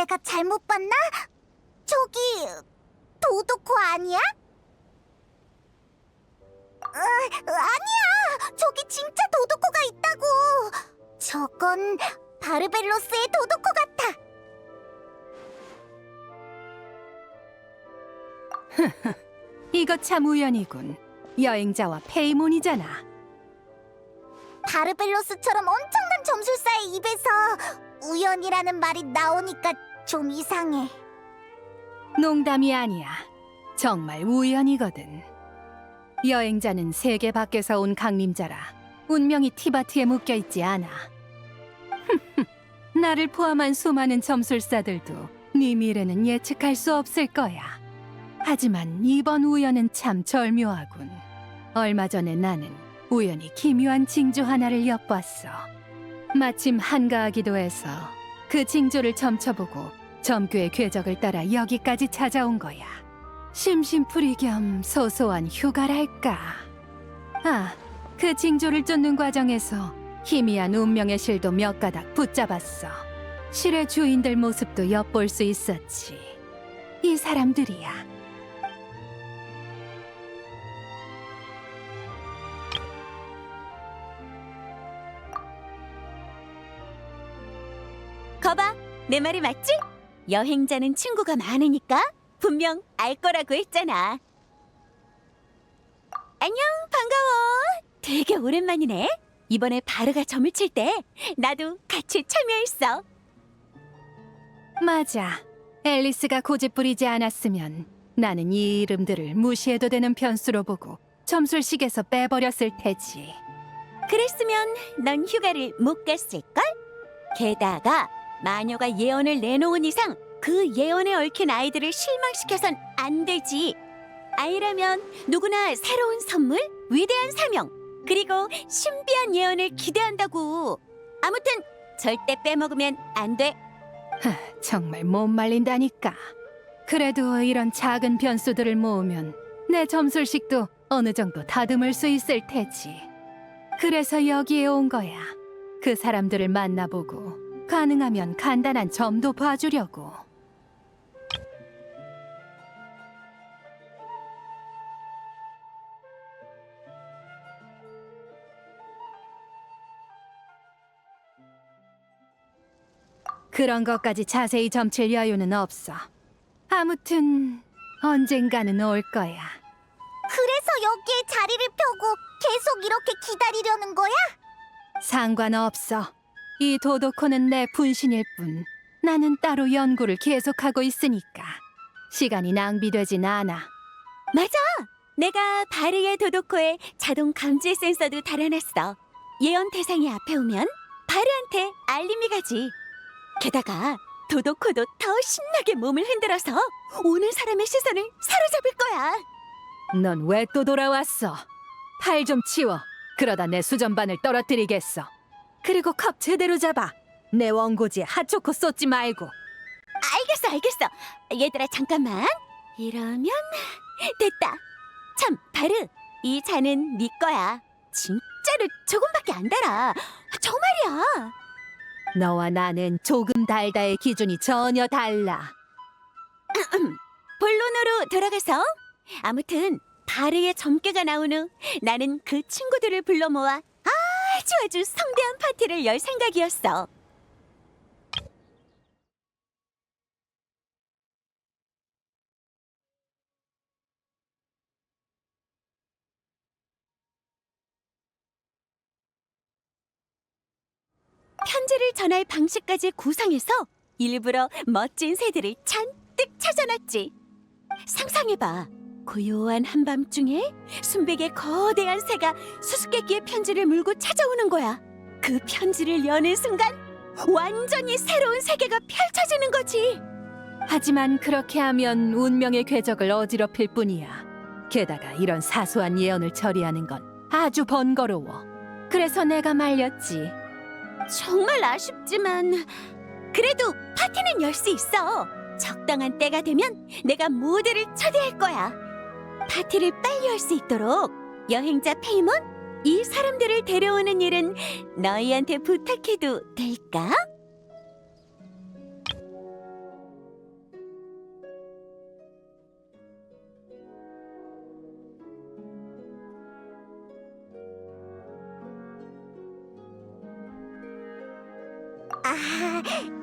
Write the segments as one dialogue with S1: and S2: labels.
S1: 내가 잘못 봤나? 저기 도도코 아니야? 아니야! 저기 진짜 도도코가 있다고! 저건 바르벨로스의 도도코 같아!
S2: 이거 참 우연이군. 여행자와 페이몬이잖아.
S1: 바르벨로스처럼 엄청난 점술사의 입에서 우연이라는 말이 나오니까 좀 이상해.
S2: 농담이 아니야. 정말 우연이거든. 여행자는 세계 밖에서 온 강림자라 운명이 티바트에 묶여있지 않아. 나를 포함한 수많은 점술사들도 네 미래는 예측할 수 없을 거야. 하지만 이번 우연은 참 절묘하군. 얼마 전에 나는 우연히 기묘한 징조 하나를 엿봤어. 마침 한가하기도 해서 그 징조를 점쳐보고 점괘의 궤적을 따라 여기까지 찾아온 거야. 심심풀이 겸 소소한 휴가랄까. 그 징조를 쫓는 과정에서 희미한 운명의 실도 몇 가닥 붙잡았어. 실의 주인들 모습도 엿볼 수 있었지. 이 사람들이야.
S3: 거봐, 내 말이 맞지? 여행자는 친구가 많으니까 분명 알 거라고 했잖아. 안녕, 반가워. 되게 오랜만이네. 이번에 바르가 점을 칠 때 나도 같이 참여했어.
S2: 맞아. 앨리스가 고집 부리지 않았으면 나는 이 이름들을 무시해도 되는 변수로 보고 점술식에서 빼버렸을 테지.
S3: 그랬으면 넌 휴가를 못 갔을걸? 게다가 마녀가 예언을 내놓은 이상 그 예언에 얽힌 아이들을 실망시켜선 안 되지. 아이라면 누구나 새로운 선물, 위대한 사명, 그리고 신비한 예언을 기대한다고. 아무튼 절대 빼먹으면 안 돼.
S2: 정말 못 말린다니까. 그래도 이런 작은 변수들을 모으면 내 점술식도 어느 정도 다듬을 수 있을 테지. 그래서 여기에 온 거야. 그 사람들을 만나보고 가능하면 간단한 점도 봐주려고. 그런 것까지 자세히 점칠 여유는 없어. 아무튼 언젠가는 올 거야.
S1: 그래서 여기에 자리를 펴고 계속 이렇게 기다리려는 거야?
S2: 상관없어. 이 도도코는 내 분신일 뿐 나는 따로 연구를 계속하고 있으니까 시간이 낭비되진 않아.
S3: 맞아! 내가 바르의 도도코에 자동 감지 센서도 달아놨어. 예언 대상이 앞에 오면 바르한테 알림이 가지. 게다가 도도코도 더 신나게 몸을 흔들어서 오는 사람의 시선을 사로잡을 거야.
S2: 넌 왜 또 돌아왔어? 팔 좀 치워. 그러다 내 수전반을 떨어뜨리겠어. 그리고 컵 제대로 잡아. 내 원고지에 핫초코 쏟지 말고.
S3: 알겠어. 얘들아, 잠깐만. 이러면 됐다. 참, 바르, 이 잔은 네 거야. 진짜로 조금밖에 안 달아. 정말이야.
S2: 너와 나는 조금 달다의 기준이 전혀 달라.
S3: 본론으로 돌아가서 아무튼 바르의 점괘가 나온 후 나는 그 친구들을 불러 모아 아주 성대한 파티를 열 생각이었어. 편지를 전할 방식까지 구상해서 일부러 멋진 새들을 잔뜩 찾아놨지. 상상해봐. 고요한 한밤중에 순백의 거대한 새가 수수께끼의 편지를 물고 찾아오는 거야. 그 편지를 여는 순간 완전히 새로운 세계가 펼쳐지는 거지.
S2: 하지만 그렇게 하면 운명의 궤적을 어지럽힐 뿐이야. 게다가 이런 사소한 예언을 처리하는 건 아주 번거로워. 그래서 내가 말렸지.
S3: 정말 아쉽지만 그래도 파티는 열 수 있어. 적당한 때가 되면 내가 모두를 초대할 거야. 파티를 빨리 할 수 있도록 여행자 페이몬, 이 사람들을 데려오는 일은 너희한테 부탁해도 될까?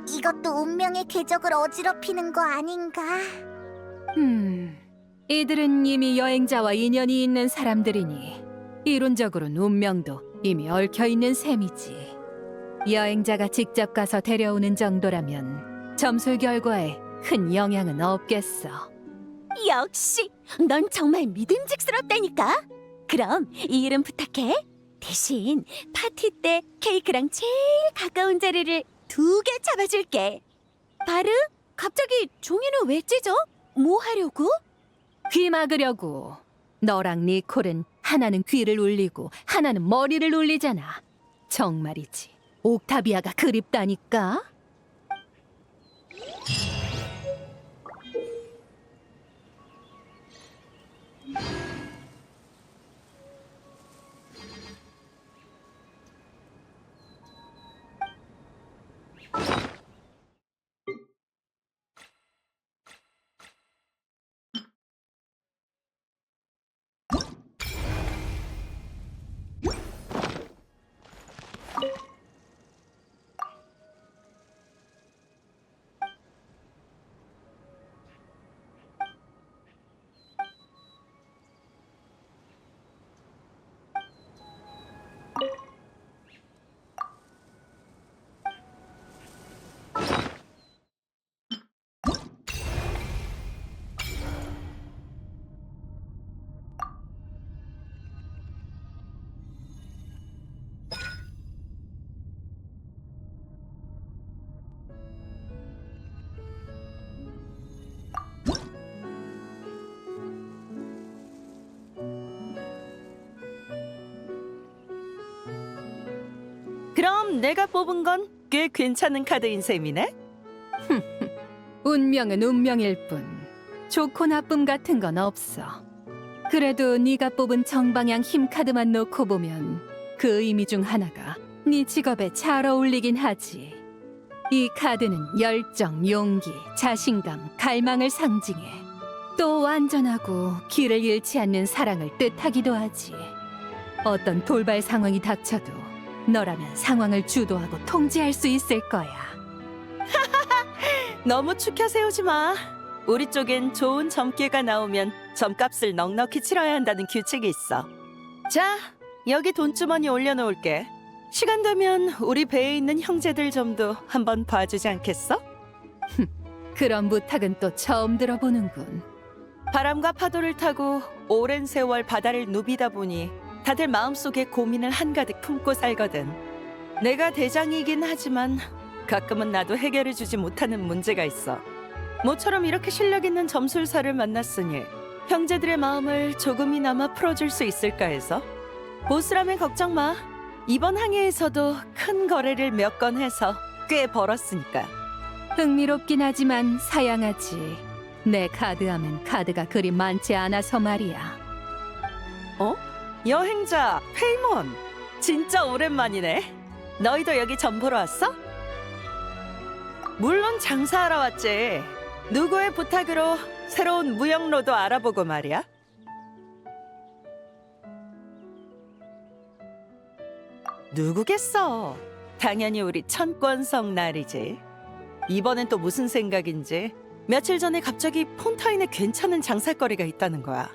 S1: 이것도 운명의 궤적을 어지럽히는 거 아닌가?
S2: 이들은 이미 여행자와 인연이 있는 사람들이니 이론적으로는 운명도 이미 얽혀 있는 셈이지. 여행자가 직접 가서 데려오는 정도라면 점술 결과에 큰 영향은 없겠어.
S3: 역시 넌 정말 믿음직스럽다니까. 그럼 이 이름 부탁해. 대신 파티 때 케이크랑 제일 가까운 자리를 2개 잡아줄게. 바르? 갑자기 종이는 왜 찢어? 뭐 하려고?
S2: 귀 막으려고. 너랑 니콜은 하나는 귀를 울리고 하나는 머리를 울리잖아. 정말이지. 옥타비아가 그립다니까.
S4: 그럼 내가 뽑은 건 꽤 괜찮은 카드인 셈이네?
S2: 운명은 운명일 뿐 좋고 나쁨 같은 건 없어. 그래도 네가 뽑은 정방향 힘 카드만 놓고 보면 그 의미 중 하나가 네 직업에 잘 어울리긴 하지. 이 카드는 열정, 용기, 자신감, 갈망을 상징해. 또 완전하고 길을 잃지 않는 사랑을 뜻하기도 하지. 어떤 돌발 상황이 닥쳐도 너라면 상황을 주도하고 통제할 수 있을 거야.
S4: 너무 축혀 세우지 마. 우리 쪽엔 좋은 점괘가 나오면 점값을 넉넉히 치러야 한다는 규칙이 있어. 자, 여기 돈주머니 올려놓을게. 시간 되면 우리 배에 있는 형제들 좀도 한번 봐주지 않겠어?
S2: 그런 부탁은 또 처음 들어보는군.
S4: 바람과 파도를 타고 오랜 세월 바다를 누비다 보니 다들 마음속에 고민을 한가득 품고 살거든. 내가 대장이긴 하지만 가끔은 나도 해결해주지 못하는 문제가 있어. 모처럼 이렇게 실력 있는 점술사를 만났으니 형제들의 마음을 조금이나마 풀어줄 수 있을까 해서. 보스라면 걱정 마. 이번 항해에서도 큰 거래를 몇 건 해서 꽤 벌었으니까.
S2: 흥미롭긴 하지만 사양하지. 내 카드하면 카드가 그리 많지 않아서 말이야.
S4: 어? 여행자 페이몬, 진짜 오랜만이네. 너희도 여기 점 보러 왔어? 물론 장사하러 왔지. 누구의 부탁으로 새로운 무역로도 알아보고 말이야. 누구겠어? 당연히 우리 천권성 날이지. 이번엔 또 무슨 생각인지 며칠 전에 갑자기 폰타인에 괜찮은 장사거리가 있다는 거야.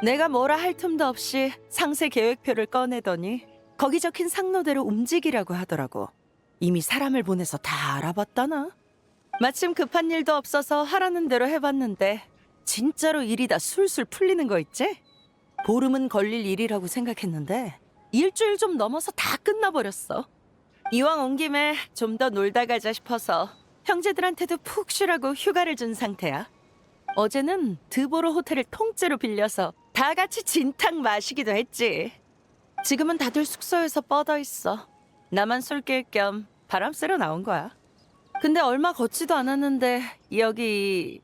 S4: 내가 뭐라 할 틈도 없이 상세 계획표를 꺼내더니 거기 적힌 상로대로 움직이라고 하더라고. 이미 사람을 보내서 다 알아봤다나? 마침 급한 일도 없어서 하라는 대로 해봤는데 진짜로 일이 다 술술 풀리는 거 있지? 보름은 걸릴 일이라고 생각했는데 일주일 좀 넘어서 다 끝나버렸어. 이왕 온 김에 좀 더 놀다 가자 싶어서 형제들한테도 푹 쉬라고 휴가를 준 상태야. 어제는 드보로 호텔을 통째로 빌려서 다 같이 진탕 마시기도 했지. 지금은 다들 숙소에서 뻗어 있어. 나만 술 깰 겸 바람 쐬러 나온 거야. 근데 얼마 걷지도 않았는데 여기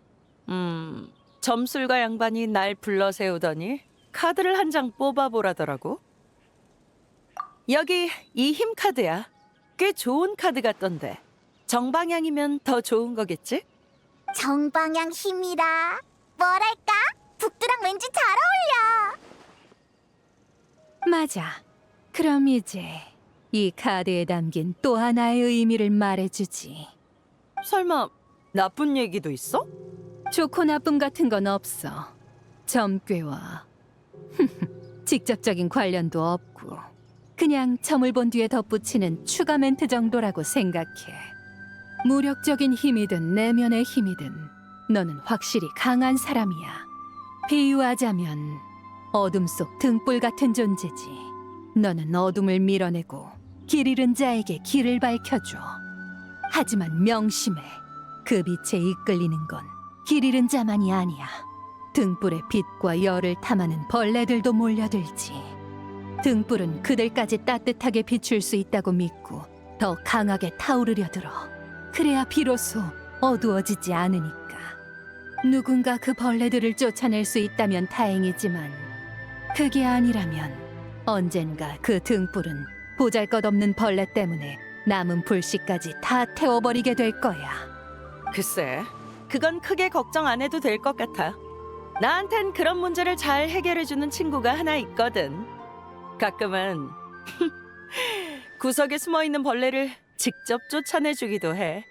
S4: 점술가 양반이 날 불러 세우더니 카드를 한 장 뽑아보라더라고. 여기 이 힘 카드야. 꽤 좋은 카드 같던데. 정방향이면 더 좋은 거겠지?
S1: 정방향 힘이라. 뭐랄까? 북두랑 왠지 잘 어울려.
S2: 맞아. 그럼 이제 이 카드에 담긴 또 하나의 의미를 말해주지.
S4: 설마 나쁜 얘기도 있어?
S2: 좋고 나쁨 같은 건 없어. 점괘와 직접적인 관련도 없고 그냥 점을 본 뒤에 덧붙이는 추가 멘트 정도라고 생각해. 무력적인 힘이든 내면의 힘이든 너는 확실히 강한 사람이야. 비유하자면 어둠 속 등불 같은 존재지. 너는 어둠을 밀어내고 길 잃은 자에게 길을 밝혀줘. 하지만 명심해. 그 빛에 이끌리는 건 길 잃은 자만이 아니야. 등불의 빛과 열을 탐하는 벌레들도 몰려들지. 등불은 그들까지 따뜻하게 비출 수 있다고 믿고 더 강하게 타오르려 들어. 그래야 비로소 어두워지지 않으니까. 누군가 그 벌레들을 쫓아낼 수 있다면 다행이지만 그게 아니라면 언젠가 그 등불은 보잘것없는 벌레 때문에 남은 불씨까지 다 태워버리게 될 거야.
S4: 글쎄, 그건 크게 걱정 안 해도 될 것 같아. 나한텐 그런 문제를 잘 해결해주는 친구가 하나 있거든. 가끔은 구석에 숨어있는 벌레를 직접 쫓아내주기도 해.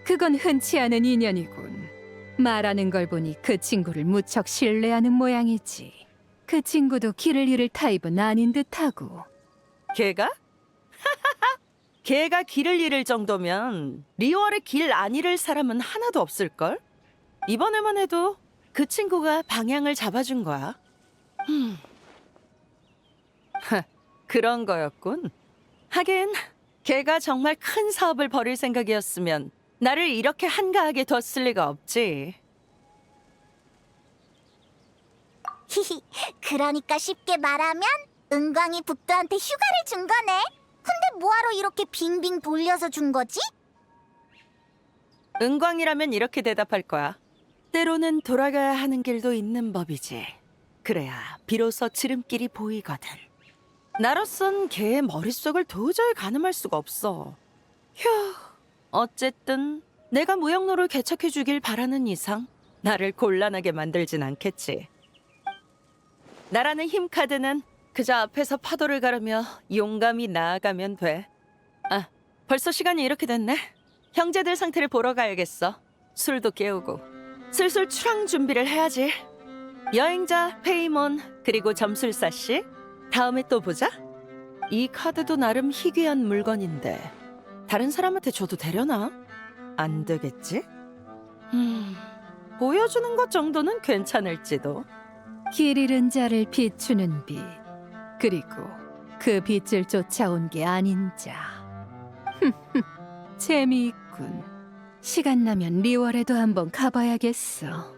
S2: 그건 흔치 않은 인연이군. 말하는 걸 보니 그 친구를 무척 신뢰하는 모양이지. 그 친구도 길을 잃을 타입은 아닌 듯하고.
S4: 걔가? 걔가 길을 잃을 정도면 리월의 길 안 잃을 사람은 하나도 없을걸? 이번에만 해도 그 친구가 방향을 잡아준 거야. 그런 거였군. 하긴 걔가 정말 큰 사업을 벌일 생각이었으면 나를 이렇게 한가하게 뒀을 리가 없지.
S1: 히히, 그러니까 쉽게 말하면 은광이 북도한테 휴가를 준 거네. 근데 뭐하러 이렇게 빙빙 돌려서 준 거지?
S4: 은광이라면 이렇게 대답할 거야. 때로는 돌아가야 하는 길도 있는 법이지. 그래야 비로소 지름길이 보이거든. 나로선 걔의 머릿속을 도저히 가늠할 수가 없어. 휴, 어쨌든 내가 무역로를 개척해주길 바라는 이상 나를 곤란하게 만들진 않겠지. 나라는 힘 카드는 그저 앞에서 파도를 가르며 용감히 나아가면 돼. 아, 벌써 시간이 이렇게 됐네. 형제들 상태를 보러 가야겠어. 술도 깨우고 슬슬 출항 준비를 해야지. 여행자 페이몬 그리고 점술사 씨, 다음에 또 보자. 이 카드도 나름 희귀한 물건인데 다른 사람한테 줘도 되려나? 안 되겠지? 보여주는 것 정도는 괜찮을지도.
S2: 길 잃은 자를 비추는 빛, 그리고 그 빛을 쫓아온 게 아닌 자. 재미있군. 시간 나면 리월에도 한번 가봐야겠어.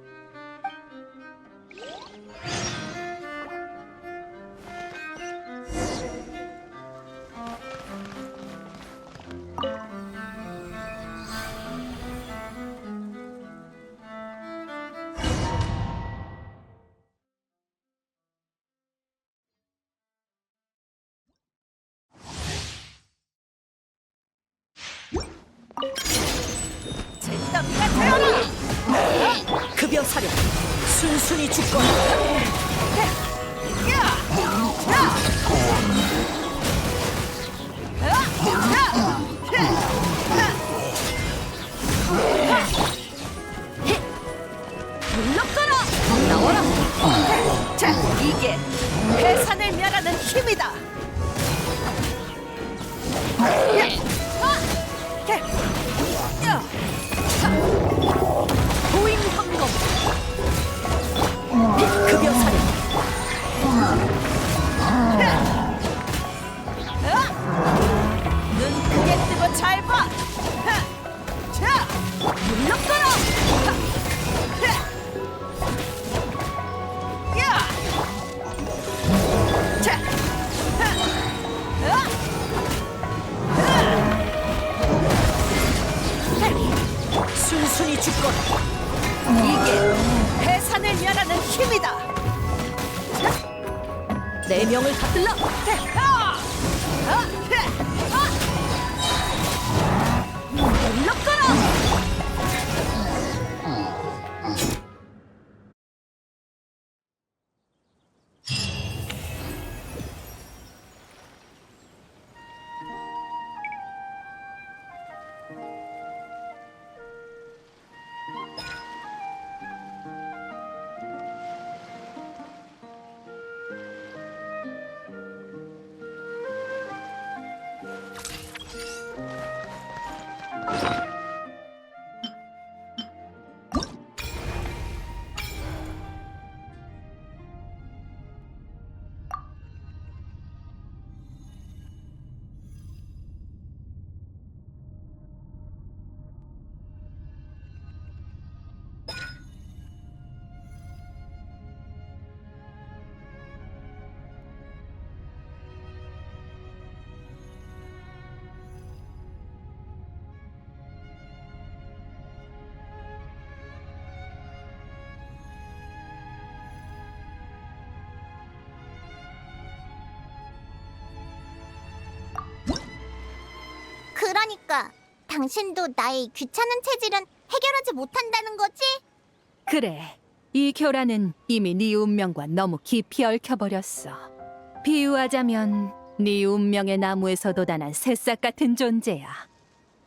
S4: 급여 사령 순순히 죽거나. 물러가라! 나와라! 자, 이게 해산을 멸하는 힘이다. 보임 황검 급여 사령. 눈 크게 뜨고 잘 봐. 자, 물러가라. 자, 순순히 죽거라. 이게 해산을 멸하는 힘이다. 네 명을 받들라. 물러가라.
S1: 그러니까 당신도 나의 귀찮은 체질은 해결하지 못한다는 거지?
S2: 그래, 이 교란은 이미 네 운명과 너무 깊이 얽혀버렸어. 비유하자면 네 운명의 나무에서 돋아난 새싹 같은 존재야.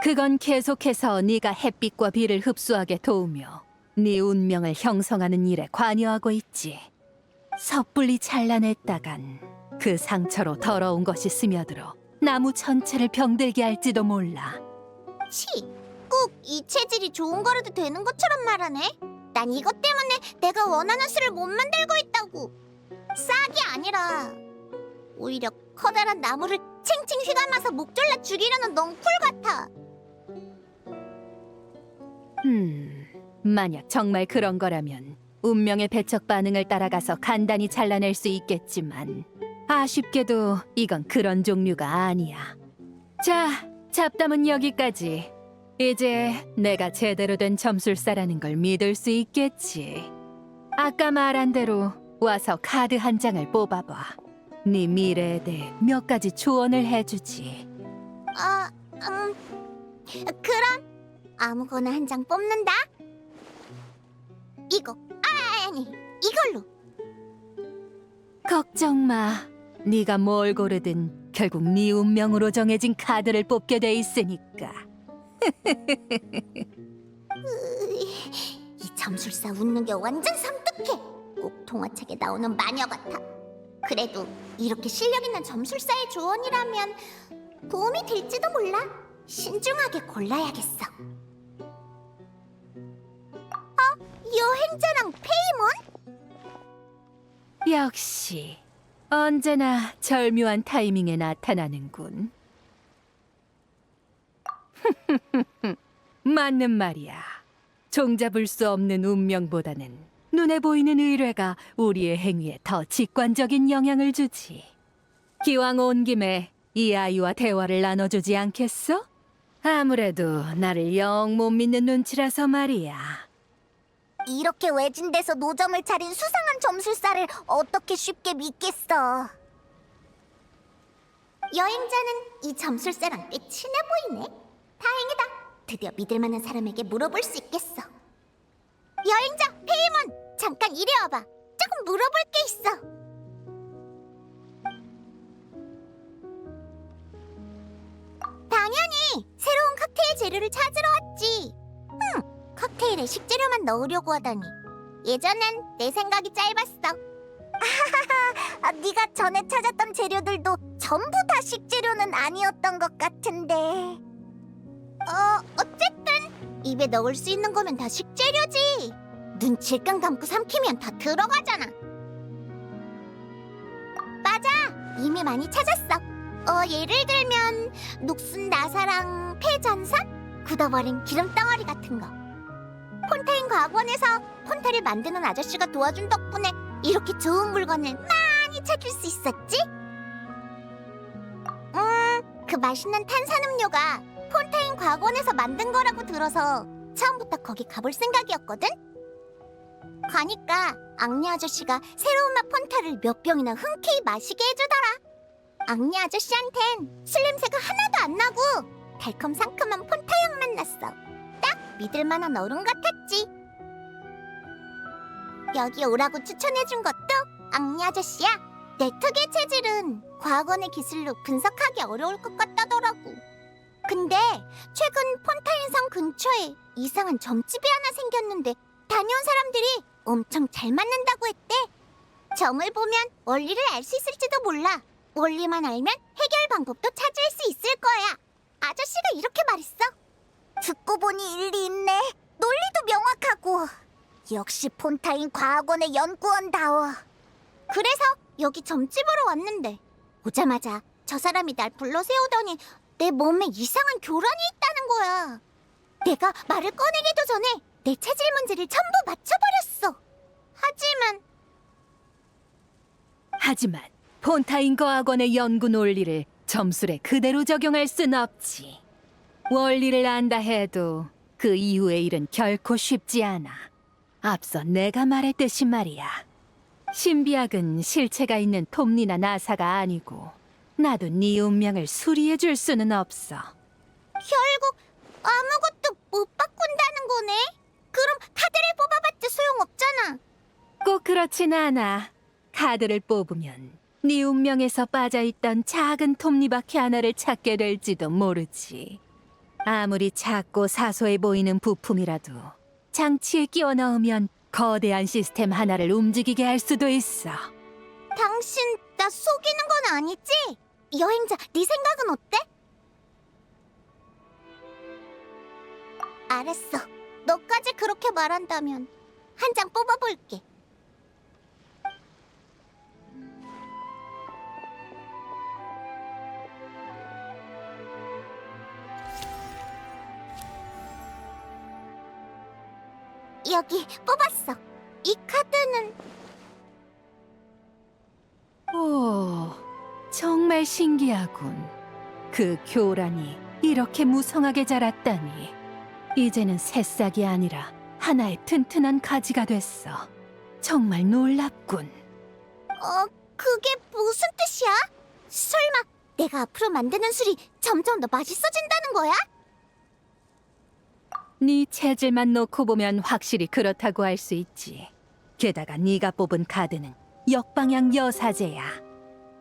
S2: 그건 계속해서 네가 햇빛과 비를 흡수하게 도우며 네 운명을 형성하는 일에 관여하고 있지. 섣불리 잘라냈다간 그 상처로 더러운 것이 스며들어 나무 전체를 병들게 할지도 몰라.
S1: 치, 꼭 이 체질이 좋은 거라도 되는 것처럼 말하네. 난 이것 때문에 내가 원하는 술을 못 만들고 있다고. 싹이 아니라 오히려 커다란 나무를 칭칭 휘감아서 목 졸라 죽이려는 넝쿨 같아.
S2: 만약 정말 그런 거라면 운명의 배척 반응을 따라가서 간단히 잘라낼 수 있겠지만 아쉽게도 이건 그런 종류가 아니야. 자, 잡담은 여기까지. 이제 내가 제대로 된 점술사라는 걸 믿을 수 있겠지. 아까 말한 대로 와서 카드 한 장을 뽑아봐. 네 미래에 대해 몇 가지 조언을 해주지.
S1: 그럼 아무거나 한 장 뽑는다. 이거, 아니, 이걸로.
S2: 걱정 마. 네가 뭘 고르든 결국 네 운명으로 정해진 카드를 뽑게 돼 있으니까.
S1: 이 점술사 웃는 게 완전 섬뜩해. 꼭 동화책에 나오는 마녀 같아. 그래도 이렇게 실력 있는 점술사의 조언이라면 도움이 될지도 몰라. 신중하게 골라야겠어. 여행자랑 페이몬?
S2: 역시 언제나 절묘한 타이밍에 나타나는군. 맞는 말이야. 종잡을 수 없는 운명보다는 눈에 보이는 의뢰가 우리의 행위에 더 직관적인 영향을 주지. 기왕 온 김에 이 아이와 대화를 나눠주지 않겠어? 아무래도 나를 영 못 믿는 눈치라서 말이야.
S1: 이렇게 외진 데서 노점을 차린 수상한 점술사를 어떻게 쉽게 믿겠어. 여행자는 이 점술사랑 꽤 친해 보이네. 다행이다. 드디어 믿을 만한 사람에게 물어볼 수 있겠어. 여행자 페이몬, 잠깐 이리 와봐. 조금 물어볼 게 있어. 당연히 새로운 칵테일 재료를 찾으러 왔지. 칵테일에 식재료만 넣으려고 하다니. 예전엔 내 생각이 짧았어. 네가 전에 찾았던 재료들도 전부 다 식재료는 아니었던 것 같은데. 어쨌든 입에 넣을 수 있는 거면 다 식재료지. 눈 질끈 감고 삼키면 다 들어가잖아. 맞아, 이미 많이 찾았어. 예를 들면 녹슨 나사랑 폐전선, 굳어버린 기름덩어리 같은 거. 폰타인 과학원에서 폰타를 만드는 아저씨가 도와준 덕분에 이렇게 좋은 물건을 많이 찾을 수 있었지? 그 맛있는 탄산음료가 폰타인 과학원에서 만든 거라고 들어서 처음부터 거기 가볼 생각이었거든? 가니까 앙리 아저씨가 새로운 맛 폰타를 몇 병이나 흔쾌히 마시게 해주더라. 앙리 아저씨한텐 술 냄새가 하나도 안 나고 달콤상큼한 폰타 향만 났어. 딱 믿을 만한 어른 같았지. 여기 오라고 추천해준 것도 앙리 아저씨야. 내 특유의 체질은 과학원의 기술로 분석하기 어려울 것 같다더라고. 근데 최근 폰타인성 근처에 이상한 점집이 하나 생겼는데 다녀온 사람들이 엄청 잘 맞는다고 했대. 점을 보면 원리를 알 수 있을지도 몰라. 원리만 알면 해결 방법도 찾을 수 있을 거야. 아저씨가 이렇게 말했어. 듣고 보니 일리 있네. 논리도 명확하고. 역시 폰타인 과학원의 연구원다워. 그래서 여기 점집으로 왔는데 오자마자 저 사람이 날 불러세우더니 내 몸에 이상한 교란이 있다는 거야. 내가 말을 꺼내기도 전에 내 체질 문제를 전부 맞춰버렸어.
S2: 하지만 폰타인 과학원의 연구 논리를 점술에 그대로 적용할 순 없지. 원리를 안다 해도 그 이후의 일은 결코 쉽지 않아. 앞서 내가 말했듯이 말이야. 신비학은 실체가 있는 톱니나 나사가 아니고 나도 네 운명을 수리해 줄 수는 없어.
S1: 결국 아무것도 못 바꾼다는 거네. 그럼 카드를 뽑아봤자 소용없잖아.
S2: 꼭 그렇진 않아. 카드를 뽑으면 네 운명에서 빠져있던 작은 톱니바퀴 하나를 찾게 될지도 모르지. 아무리 작고 사소해 보이는 부품이라도 장치에 끼워 넣으면 거대한 시스템 하나를 움직이게 할 수도 있어.
S1: 당신 나 속이는 건 아니지? 여행자, 네 생각은 어때? 알았어. 너까지 그렇게 말한다면 한 장 뽑아볼게. 여기 뽑았어. 이 카드는
S2: 오, 정말 신기하군. 그 교란이 이렇게 무성하게 자랐다니. 이제는 새싹이 아니라 하나의 튼튼한 가지가 됐어. 정말 놀랍군.
S1: 그게 무슨 뜻이야? 설마 내가 앞으로 만드는 술이 점점 더 맛있어진다는 거야?
S2: 네 체질만 놓고 보면 확실히 그렇다고 할 수 있지. 게다가 네가 뽑은 카드는 역방향 여사제야.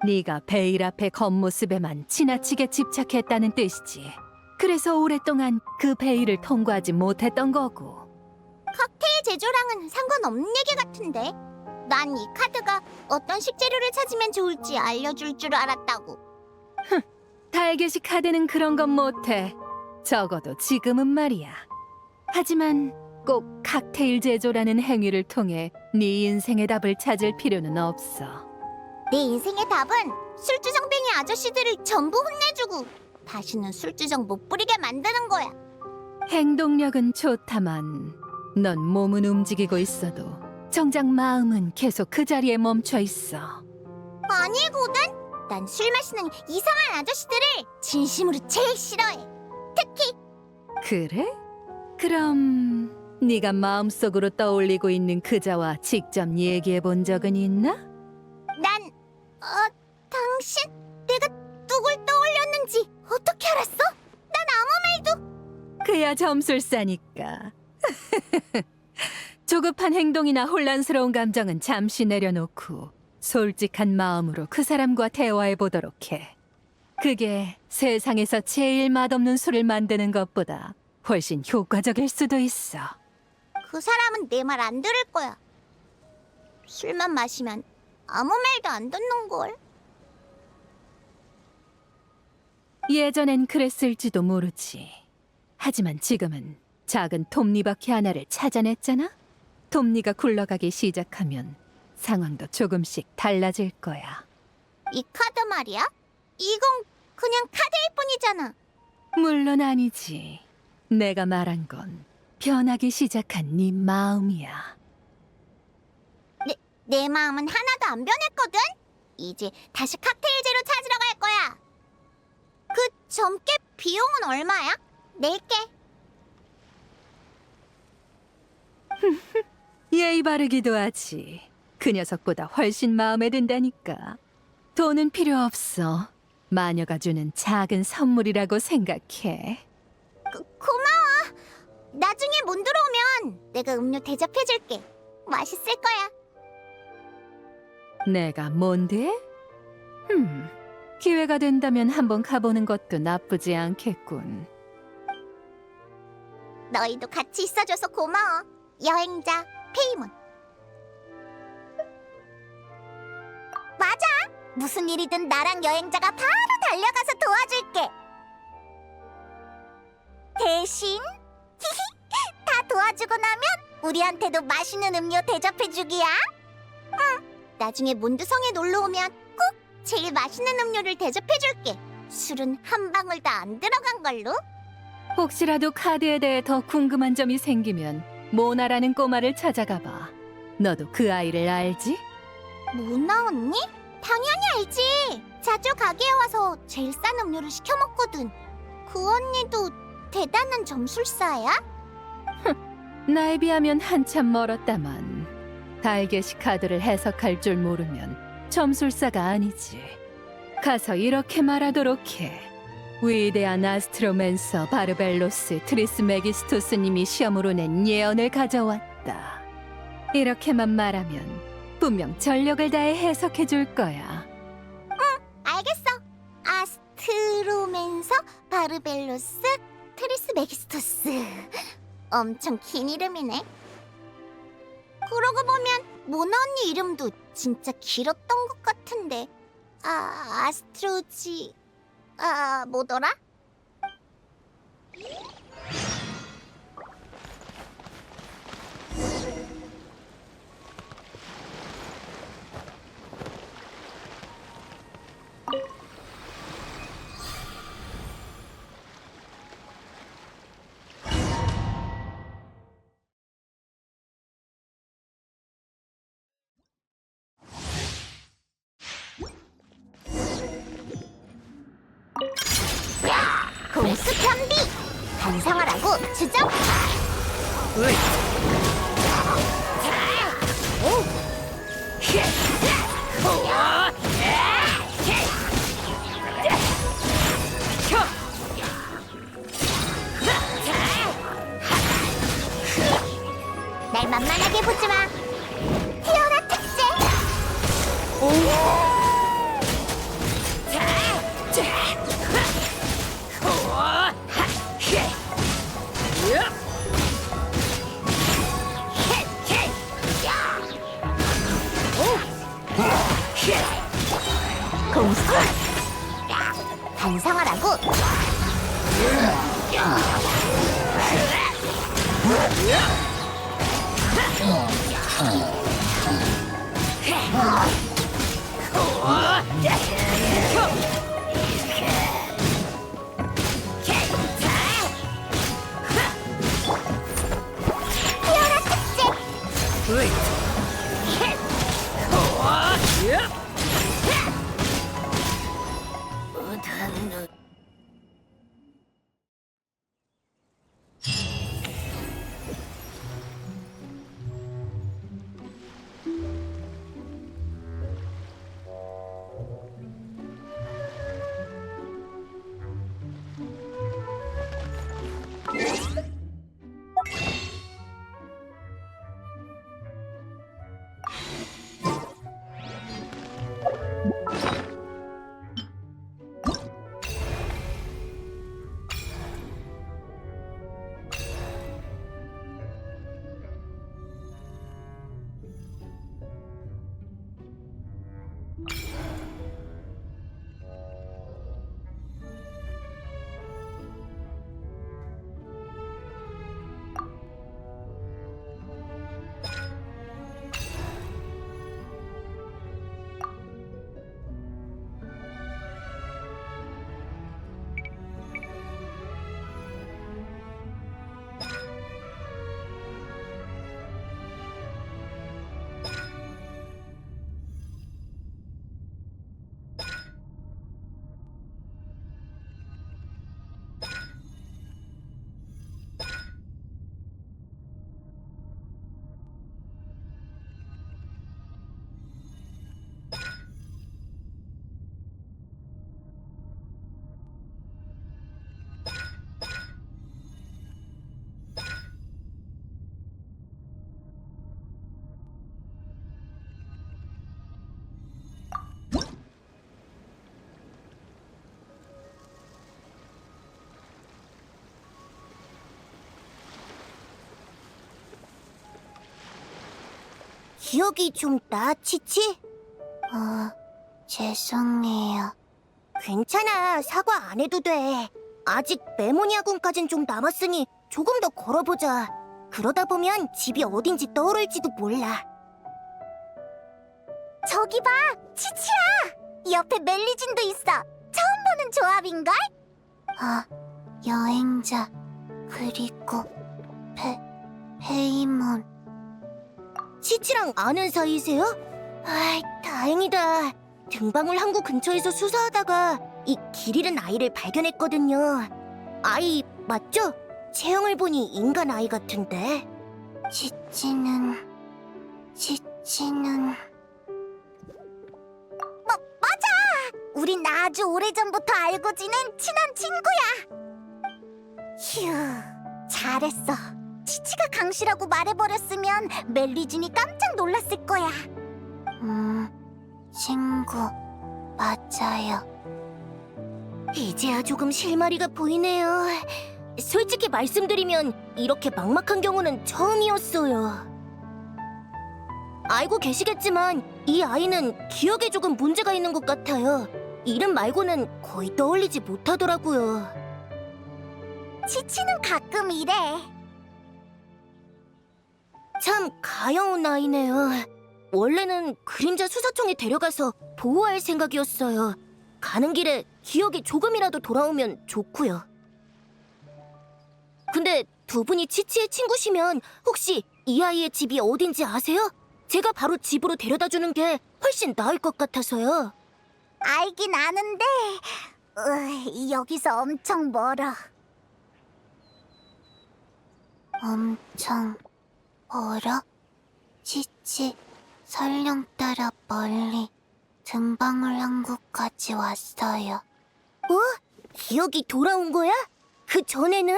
S2: 네가 베일 앞의 겉모습에만 지나치게 집착했다는 뜻이지. 그래서 오랫동안 그 베일을 통과하지 못했던 거고.
S1: 칵테일 제조랑은 상관없는 얘기 같은데. 난 이 카드가 어떤 식재료를 찾으면 좋을지 알려줄 줄 알았다고.
S2: 달개시 카드는 그런 건 못해. 적어도 지금은 말이야. 하지만 꼭 칵테일 제조라는 행위를 통해 네 인생의 답을 찾을 필요는 없어.
S1: 내 인생의 답은 술주정뱅이 아저씨들을 전부 혼내주고 다시는 술주정 못 부리게 만드는 거야.
S2: 행동력은 좋다만 넌 몸은 움직이고 있어도 정작 마음은 계속 그 자리에 멈춰 있어.
S1: 아니거든. 난 술 마시는 이상한 아저씨들을 진심으로 제일 싫어해. 특히
S2: 그래? 그럼 네가 마음속으로 떠올리고 있는 그자와 직접 얘기해 본 적은 있나?
S1: 난 당신 내가 누굴 떠올렸는지 어떻게 알았어? 난 아무 말도.
S2: 그야 점술사니까. 조급한 행동이나 혼란스러운 감정은 잠시 내려놓고 솔직한 마음으로 그 사람과 대화해 보도록 해. 그게 세상에서 제일 맛없는 술을 만드는 것보다 훨씬 효과적일 수도 있어.
S1: 그 사람은 내 말 안 들을 거야. 술만 마시면 아무 말도 안 듣는 걸.
S2: 예전엔 그랬을지도 모르지. 하지만 지금은 작은 톱니바퀴 하나를 찾아냈잖아? 톱니가 굴러가기 시작하면 상황도 조금씩 달라질 거야.
S1: 이 카드 말이야? 이건 그냥 카드일 뿐이잖아.
S2: 물론 아니지. 내가 말한 건 변하기 시작한 네 마음이야.
S1: 내 마음은 하나도 안 변했거든? 이제 다시 칵테일 제로 찾으러 갈 거야. 그 점괘 비용은 얼마야? 낼게.
S2: 예의 바르기도 하지. 그 녀석보다 훨씬 마음에 든다니까. 돈은 필요 없어. 마녀가 주는 작은 선물이라고 생각해.
S1: 고마워. 나중에 문 들어오면 내가 음료 대접해줄게. 맛있을 거야.
S2: 내가 뭔데? 기회가 된다면 한번 가보는 것도 나쁘지 않겠군.
S1: 너희도 같이 있어줘서 고마워. 여행자 페이몬. 맞아. 무슨 일이든 나랑 여행자가 바로 달려가서 도와줄게. 대신 다 도와주고 나면 우리한테도 맛있는 음료 대접해주기야. 나중에 몬드성에 놀러오면 꼭 제일 맛있는 음료를 대접해줄게. 술은 한 방울도 안 들어간 걸로.
S2: 혹시라도 카드에 대해 더 궁금한 점이 생기면 모나라는 꼬마를 찾아가 봐. 너도 그 아이를 알지?
S1: 모나 언니? 당연히 알지. 자주 가게에 와서 제일 싼 음료를 시켜 먹거든. 그 언니도 대단한 점술사야?
S2: 나에 비하면 한참 멀었다만 달개시 카드를 해석할 줄 모르면 점술사가 아니지. 가서 이렇게 말하도록 해. 위대한 아스트로맨서 바르벨로스 트리스메기스토스님이 시험으로 낸 예언을 가져왔다. 이렇게만 말하면 분명 전력을 다해 해석해 줄 거야.
S1: 알겠어. 아스트로맨서 바르벨로스 트리스메기스토스. 엄청 긴 이름이네. 그러고 보면 모나 언니 이름도 진짜 길었던 것 같은데. 아스트로지... 뭐더라? 공수 편비! 반성하라고 주죠! 날 만만하게 보지 마! 티어라 특제! 공수! 반성하라고! 티어라 특제! 기억이 좀 나, 치치? 죄송해요. 괜찮아, 사과 안 해도 돼. 아직 메모니아군까진 좀 남았으니 조금 더 걸어보자. 그러다 보면 집이 어딘지 떠오를지도 몰라. 저기 봐, 치치야! 옆에 멜리진도 있어. 처음 보는 조합인걸? 여행자, 그리고 페이몬. 치치랑 아는 사이세요? 다행이다. 등방울 항구 근처에서 수사하다가 이 길 잃은 아이를 발견했거든요. 아이 맞죠? 체형을 보니 인간 아이 같은데. 치치는... 맞아! 우린 아주 오래전부터 알고 지낸 친한 친구야. 휴, 잘했어. 치치가 강씨라고 말해버렸으면 멜리준이 깜짝 놀랐을 거야. 친구 맞아요. 이제야 조금 실마리가 보이네요. 솔직히 말씀드리면 이렇게 막막한 경우는 처음이었어요. 알고 계시겠지만 이 아이는 기억에 조금 문제가 있는 것 같아요. 이름 말고는 거의 떠올리지 못하더라고요. 치치는 가끔 이래. 참 가여운 아이네요. 원래는 그림자 수사청에 데려가서 보호할 생각이었어요. 가는 길에 기억이 조금이라도 돌아오면 좋고요. 근데 두 분이 치치의 친구시면 혹시 이 아이의 집이 어딘지 아세요? 제가 바로 집으로 데려다 주는 게 훨씬 나을 것 같아서요. 알긴 아는데 여기서 엄청 멀어. 엄청 멀어? 치치 설령 따라 멀리 등방울 항구까지 왔어요. 기억이 돌아온 거야? 그 전에는?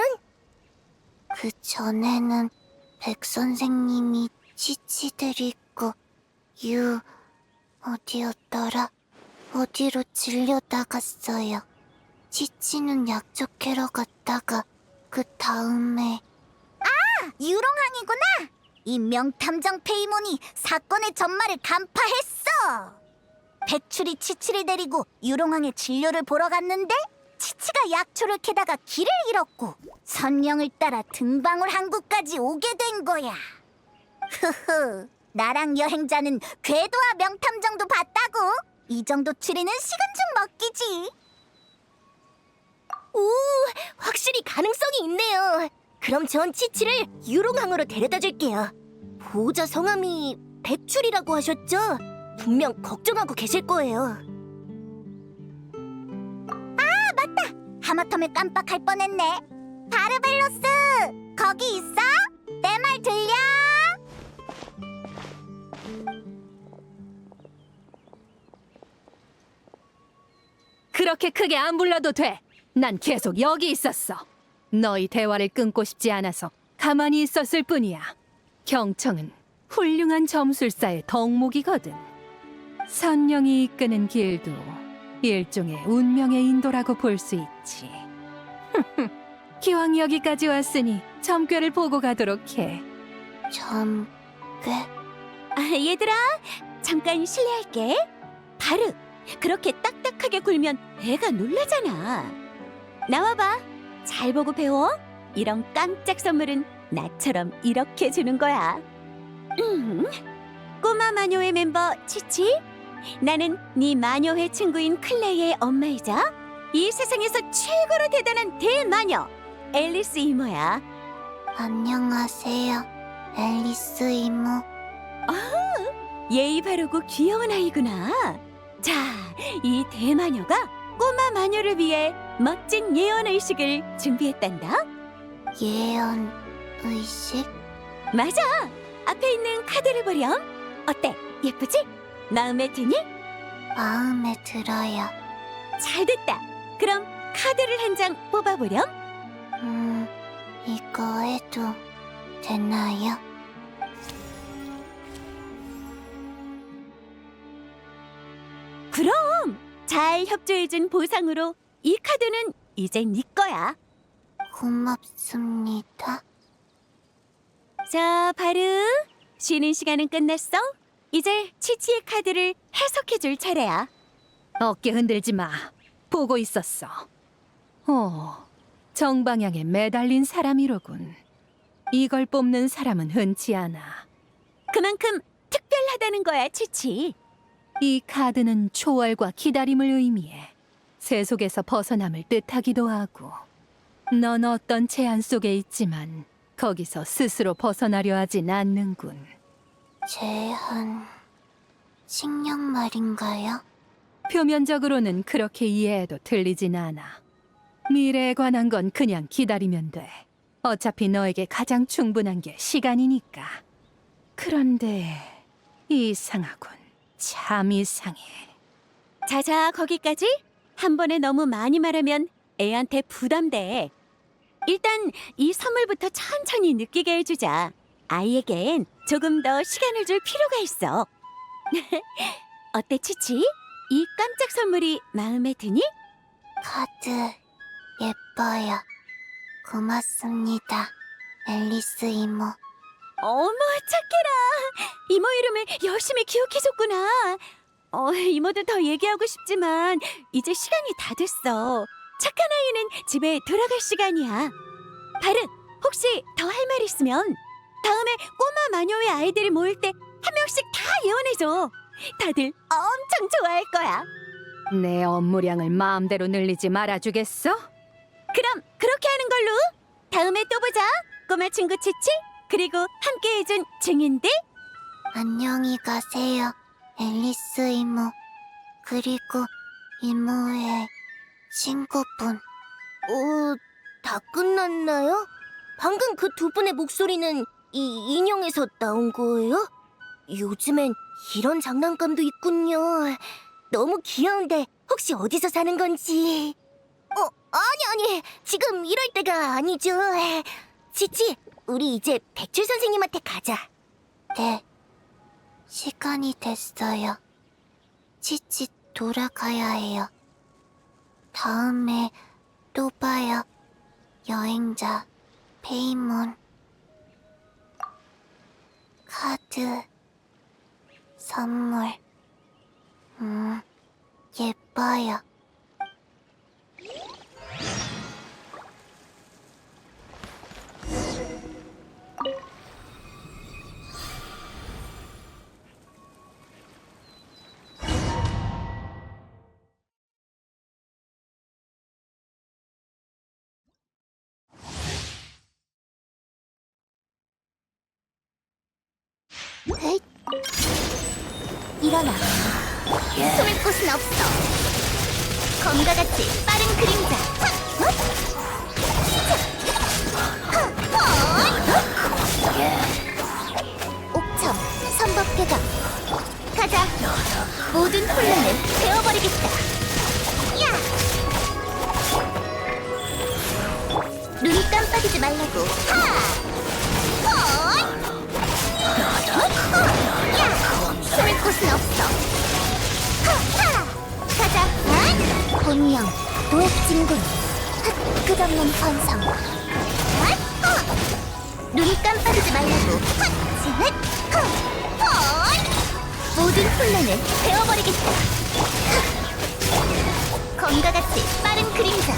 S1: 그 전에는 백 선생님이 치치들 있고 어디였더라? 어디로 질려나갔어요. 치치는 약초 캐러 갔다가 그 다음에 유롱항이구나! 이 명탐정 페이몬이 사건의 전말을 간파했어! 백출이 치치를 데리고 유롱항의 진료를 보러 갔는데 치치가 약초를 캐다가 길을 잃었고 선명을 따라 등방울 항구까지 오게 된 거야. 흐흐, 나랑 여행자는 궤도와 명탐정도 봤다고. 이 정도 추리는 식은 죽 먹기지. 오, 확실히 가능성이 있네요. 그럼 전 치치를 유롱항으로 데려다 줄게요. 보호자 성함이 백출이라고 하셨죠? 분명 걱정하고 계실 거예요. 하마터면 깜빡할 뻔했네. 바르벨로스, 거기 있어? 내 말 들려?
S2: 그렇게 크게 안 불러도 돼. 난 계속 여기 있었어. 너희 대화를 끊고 싶지 않아서 가만히 있었을 뿐이야. 경청은 훌륭한 점술사의 덕목이거든. 선령이 이끄는 길도 일종의 운명의 인도라고 볼 수 있지. 기왕 여기까지 왔으니 점괘를 보고 가도록 해.
S1: 점괘?
S3: 얘들아, 잠깐 실례할게. 바르, 그렇게 딱딱하게 굴면 애가 놀라잖아. 나와봐. 잘 보고 배워. 이런 깜짝 선물은 나처럼 이렇게 주는 거야. 꼬마 마녀회 멤버 치치, 나는 네 마녀회 친구인 클레이의 엄마이자 이 세상에서 최고로 대단한 대마녀 앨리스 이모야.
S1: 안녕하세요, 앨리스 이모.
S3: 예의 바르고 귀여운 아이구나. 자, 이 대마녀가 꼬마 마녀를 위해 멋진 예언 의식을 준비했단다.
S1: 예언 의식?
S3: 맞아. 앞에 있는 카드를 보렴. 어때? 예쁘지? 마음에 드니?
S1: 마음에 들어요.
S3: 잘됐다. 그럼 카드를 한 장 뽑아보렴.
S1: 이거 해도 되나요?
S3: 그럼 잘 협조해준 보상으로 이 카드는 이제 네 거야.
S1: 고맙습니다.
S3: 자, 바르. 쉬는 시간은 끝났어? 이제 치치의 카드를 해석해줄 차례야.
S2: 어깨 흔들지 마. 보고 있었어. 정방향에 매달린 사람이로군. 이걸 뽑는 사람은 흔치 않아.
S3: 그만큼 특별하다는 거야, 치치.
S2: 이 카드는 초월과 기다림을 의미해 세속에서 벗어남을 뜻하기도 하고, 넌 어떤 제한 속에 있지만 거기서 스스로 벗어나려 하진 않는군.
S1: 제한... 식량 말인가요?
S2: 표면적으로는 그렇게 이해해도 틀리진 않아. 미래에 관한 건 그냥 기다리면 돼. 어차피 너에게 가장 충분한 게 시간이니까. 그런데 이상하군. 참 이상해.
S3: 자자, 거기까지? 한 번에 너무 많이 말하면 애한테 부담돼. 일단 이 선물부터 천천히 느끼게 해주자. 아이에겐 조금 더 시간을 줄 필요가 있어. 어때, 치치? 이 깜짝 선물이 마음에 드니?
S1: 카드 예뻐요. 고맙습니다. 앨리스 이모.
S3: 어머, 착해라. 이모 이름을 열심히 기억해줬구나. 이모도 더 얘기하고 싶지만 이제 시간이 다 됐어. 착한 아이는 집에 돌아갈 시간이야. 바르, 혹시 더 할 말 있으면 다음에 꼬마 마녀의 아이들이 모일 때 한 명씩 다 예언해줘. 다들 엄청 좋아할 거야.
S2: 내 업무량을 마음대로 늘리지 말아주겠어?
S3: 그럼 그렇게 하는 걸로. 다음에 또 보자. 꼬마 친구 치치, 그리고 함께 해준 증인들.
S1: 안녕히 가세요. 앨리스 이모. 그리고 이모의 친구분. 다 끝났나요? 방금 그 두 분의 목소리는 이 인형에서 나온 거예요? 요즘엔 이런 장난감도 있군요. 너무 귀여운데 혹시 어디서 사는 건지. 아니. 지금 이럴 때가 아니죠. 치치, 우리 이제 백출 선생님한테 가자. 네. 시간이 됐어요. 치치 돌아가야 해요. 다음에 또 봐요. 여행자 페이몬. 카드 선물. 예뻐요. 에잇. 일어나. 숨을 곳은 없어. 검과 같이 빠른 그림자. 옥참, 선법대각. 가자. 모든 혼란을 베어버리겠다. 야! 눈 깜빡이지 말라고. 숨을 곳은 없어. 가자. 본령, 도액진군. 끝없는 환상. 눈 깜빡이지 말라고. 모든 혼란을 베어버리겠다. 검과 같이 빠른 그림자.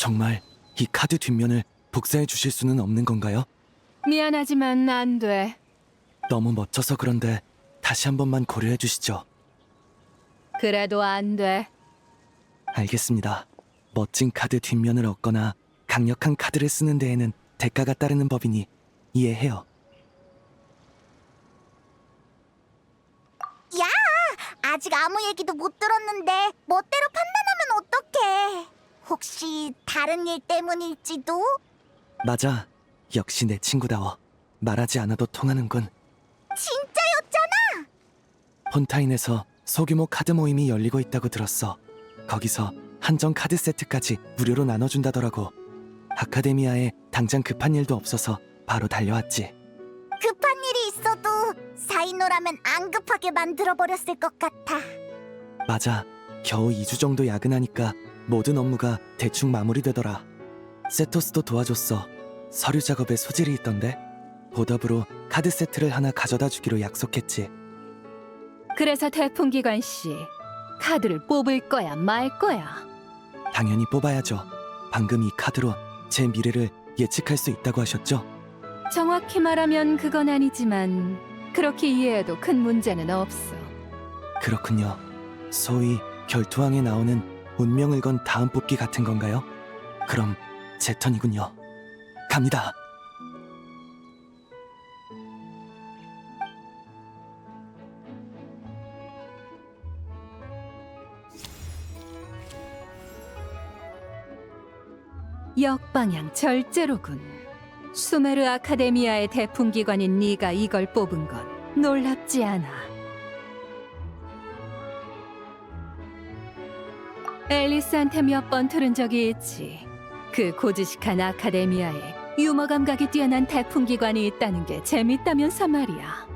S5: 정말 이 카드 뒷면을 복사해 주실 수는 없는 건가요?
S2: 미안하지만 안 돼.
S5: 너무 멋져서 그런데 다시 한 번만 고려해 주시죠.
S2: 그래도 안 돼.
S5: 알겠습니다. 멋진 카드 뒷면을 얻거나 강력한 카드를 쓰는 데에는 대가가 따르는 법이니 이해해요.
S1: 아직 아무 얘기도 못 들었는데 멋대로 판단하면 어떡해? 혹시 다른 일 때문일지도?
S5: 맞아. 역시 내 친구다워. 말하지 않아도 통하는군.
S1: 진짜였잖아!
S5: 폰타인에서 소규모 카드 모임이 열리고 있다고 들었어. 거기서 한정 카드 세트까지 무료로 나눠준다더라고. 아카데미아에 당장 급한 일도 없어서 바로 달려왔지.
S1: 급한 일이 있어도 사이노라면 안 급하게 만들어버렸을 것 같아.
S5: 맞아. 겨우 2주 정도 야근하니까 모든 업무가 대충 마무리되더라. 세토스도 도와줬어. 서류 작업에 소질이 있던데 보답으로 카드 세트를 하나 가져다 주기로 약속했지.
S2: 그래서 태풍기관 씨, 카드를 뽑을 거야 말 거야?
S5: 당연히 뽑아야죠. 방금 이 카드로 제 미래를 예측할 수 있다고 하셨죠?
S2: 정확히 말하면 그건 아니지만 그렇게 이해해도 큰 문제는 없어.
S5: 그렇군요. 소위 결투왕에 나오는 운명을 건 다음 뽑기 같은 건가요? 그럼 제 턴이군요. 갑니다.
S2: 역방향 절제로군. 수메르 아카데미아의 대풍기관인 네가 이걸 뽑은 건 놀랍지 않아. 앨리스한테 몇 번 들은 적이 있지. 그 고지식한 아카데미아에 유머 감각이 뛰어난 대풍기관이 있다는 게 재밌다면서 말이야.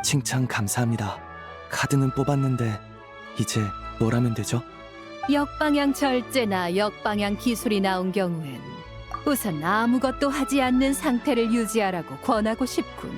S5: 칭찬 감사합니다. 카드는 뽑았는데 이제 뭘 하면 되죠?
S2: 역방향 절제나 역방향 기술이 나온 경우엔 우선 아무것도 하지 않는 상태를 유지하라고 권하고 싶군.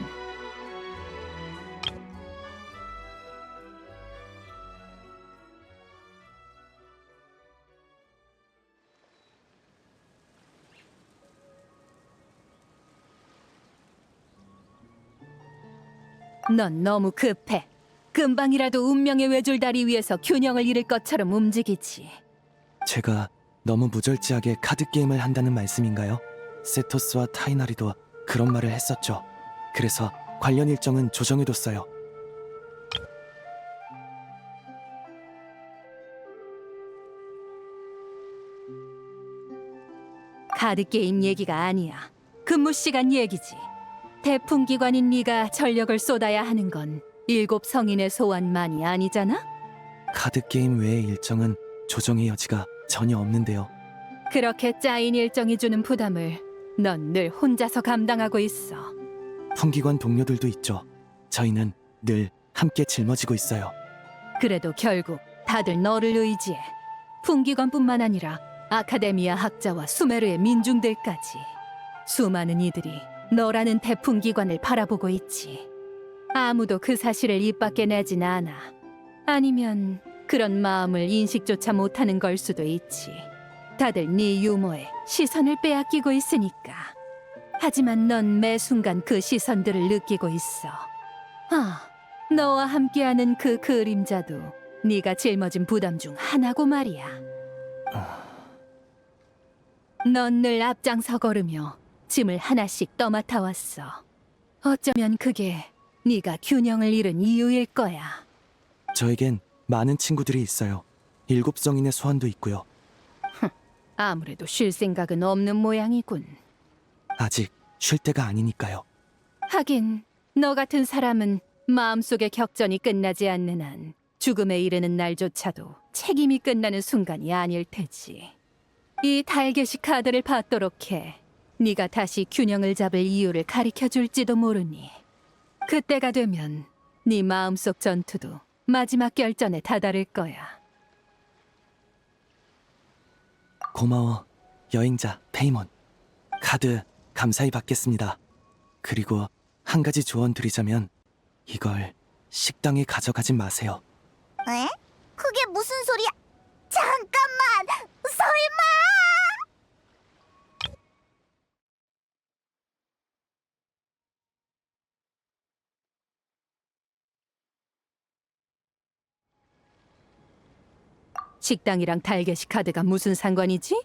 S2: 넌 너무 급해. 금방이라도 운명의 외줄다리 위에서 균형을 잃을 것처럼 움직이지.
S5: 제가 너무 무절제하게 카드 게임을 한다는 말씀인가요? 세토스와 타이나리도 그런 말을 했었죠. 그래서 관련 일정은 조정해뒀어요.
S2: 카드게임 얘기가 아니야. 근무 시간 얘기지. 대풍기관인 네가 전력을 쏟아야 하는 건 7 성인의 소원만이 아니잖아?
S5: 카드 게임 외의 일정은 조정의 여지가 전혀 없는데요.
S2: 그렇게 짜인 일정이 주는 부담을 넌 늘 혼자서 감당하고 있어.
S5: 풍기관 동료들도 있죠. 저희는 늘 함께 짊어지고 있어요.
S2: 그래도 결국 다들 너를 의지해. 풍기관뿐만 아니라 아카데미아 학자와 수메르의 민중들까지. 수많은 이들이 너라는 대풍기관을 바라보고 있지. 아무도 그 사실을 입 밖에 내진 않아. 아니면 그런 마음을 인식조차 못하는 걸 수도 있지. 다들 네 유머에 시선을 빼앗기고 있으니까. 하지만 넌 매 순간 그 시선들을 느끼고 있어. 너와 함께하는 그 그림자도 네가 짊어진 부담 중 하나고 말이야. 넌 늘 앞장서 걸으며 짐을 하나씩 떠맡아 왔어. 어쩌면 그게 네가 균형을 잃은 이유일 거야.
S5: 저에겐 많은 친구들이 있어요. 7 성인의 소환도 있고요.
S2: 아무래도 쉴 생각은 없는 모양이군.
S5: 아직 쉴 때가 아니니까요.
S2: 하긴 너 같은 사람은 마음속의 격전이 끝나지 않는 한 죽음에 이르는 날조차도 책임이 끝나는 순간이 아닐 테지. 이 달개시 카드를 받도록 해. 네가 다시 균형을 잡을 이유를 가리켜줄지도 모르니. 그때가 되면 네 마음속 전투도 마지막 결전에 다다를 거야.
S5: 고마워, 여행자 페이몬. 카드 감사히 받겠습니다. 그리고 한 가지 조언 드리자면 이걸 식당에 가져가진 마세요.
S1: 에? 그게 무슨 소리야? 잠깐만! 설마!
S2: 식당이랑 달개시 카드가 무슨 상관이지?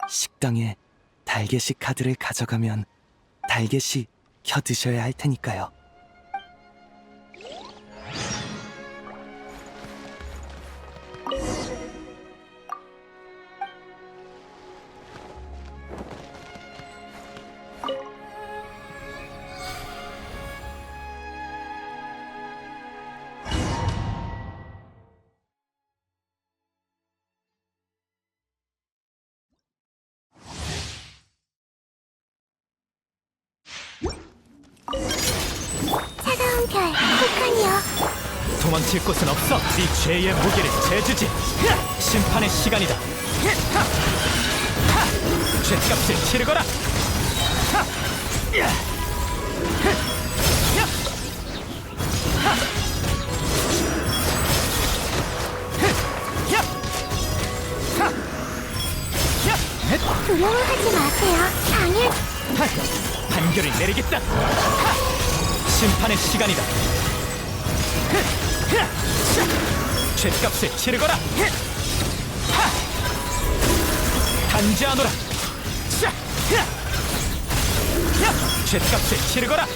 S5: 식당에 달개시 카드를 가져가면 달개시 켜 드셔야 할 테니까요.
S1: 차가운 별, 폭탄이요.
S6: 도망칠 곳은 없어. 네 죄의 무게를 재주지. 심판의 시간이다. 죄값을 치르거라.
S1: 두려워하지 마세요. 당일
S6: 판결을 내리겠다. 심판의 시간이다. 죄값을 치르거라. 단죄하노라. 죄값을 치르거라.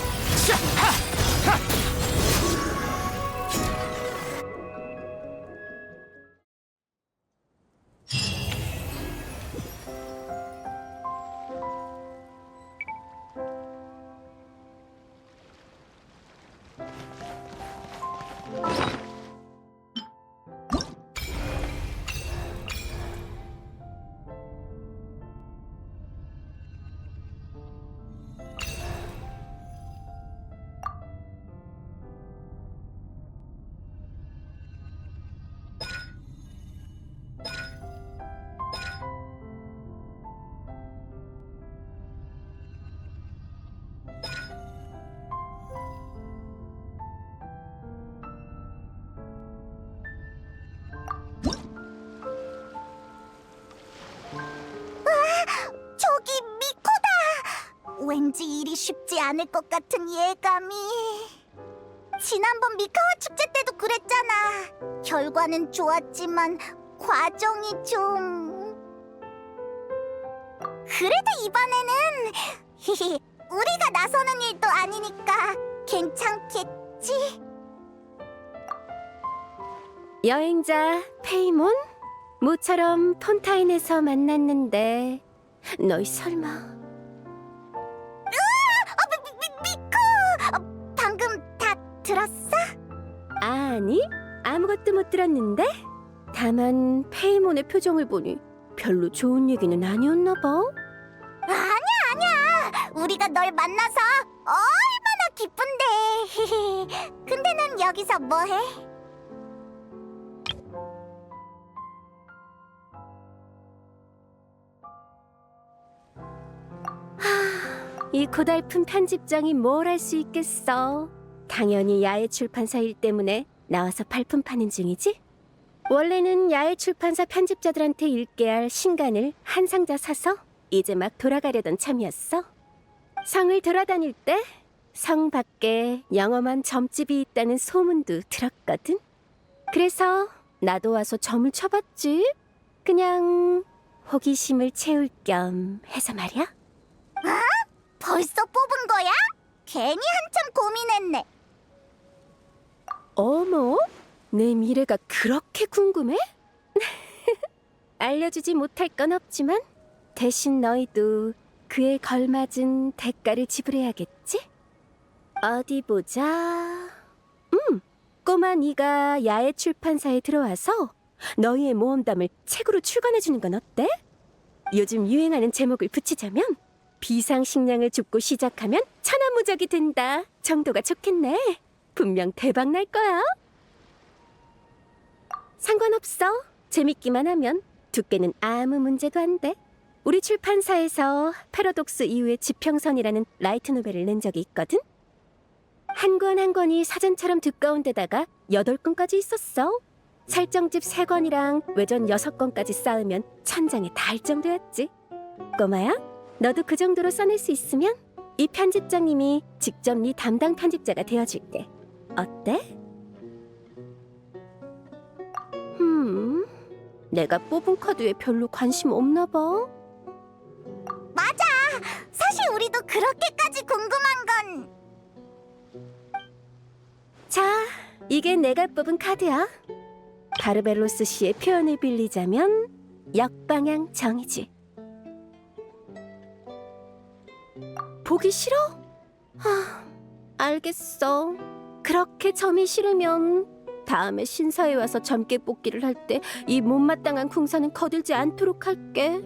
S1: 저기 미코다. 왠지 일이 쉽지 않을 것 같은 예감이. 지난번 미카와 축제 때도 그랬잖아. 결과는 좋았지만 과정이 좀... 그래도 이번에는 우리가 나서는 일도 아니니까 괜찮겠지?
S3: 여행자 페이몬? 모처럼 폰타인에서 만났는데 너희 설마
S1: 미코! 방금 다 들었어?
S3: 아니 아무것도 못 들었는데? 다만 페이몬의 표정을 보니 별로 좋은 얘기는 아니었나 봐.
S1: 아니야. 우리가 널 만나서 얼마나 기쁜데. 근데 넌 여기서 뭐해?
S3: 이 고달픈 편집장이 뭘 할 수 있겠어. 당연히 야외 출판사 일 때문에 나와서 발품 파는 중이지. 원래는 야외 출판사 편집자들한테 읽게 할 신간을 한 상자 사서 이제 막 돌아가려던 참이었어. 성을 돌아다닐 때 성 밖에 영험한 점집이 있다는 소문도 들었거든. 그래서 나도 와서 점을 쳐봤지. 그냥 호기심을 채울 겸 해서 말이야.
S1: 벌써 뽑은 거야? 괜히 한참 고민했네.
S3: 어머, 내 미래가 그렇게 궁금해? 알려주지 못할 건 없지만 대신 너희도 그에 걸맞은 대가를 지불해야겠지? 어디 보자. 꼬마 네가 야외 출판사에 들어와서 너희의 모험담을 책으로 출간해주는 건 어때? 요즘 유행하는 제목을 붙이자면 비상식량을 줍고 시작하면 천하무적이 된다 정도가 좋겠네. 분명 대박 날 거야. 상관없어. 재밌기만 하면 두께는 아무 문제도 안 돼. 우리 출판사에서 패러독스 이후의 지평선이라는 라이트 노벨을 낸 적이 있거든. 한 권 한 권이 사전처럼 두꺼운 데다가 8권까지 있었어. 설정집 3권이랑 외전 6권까지 쌓으면 천장에 닿을 정도였지. 꼬마야, 너도 그 정도로 써낼 수 있으면 이 편집장님이 직접 네 담당 편집자가 되어줄게. 어때? 내가 뽑은 카드에 별로 관심 없나 봐.
S1: 맞아. 사실 우리도 그렇게까지 궁금한 건.
S3: 자, 이게 내가 뽑은 카드야. 바르벨로스 씨의 표현을 빌리자면 역방향 정이지. 보기 싫어? 알겠어. 그렇게 점이 싫으면 다음에 신사에 와서 점괘 뽑기를 할 때 이 못마땅한 궁사는 거들지 않도록 할게.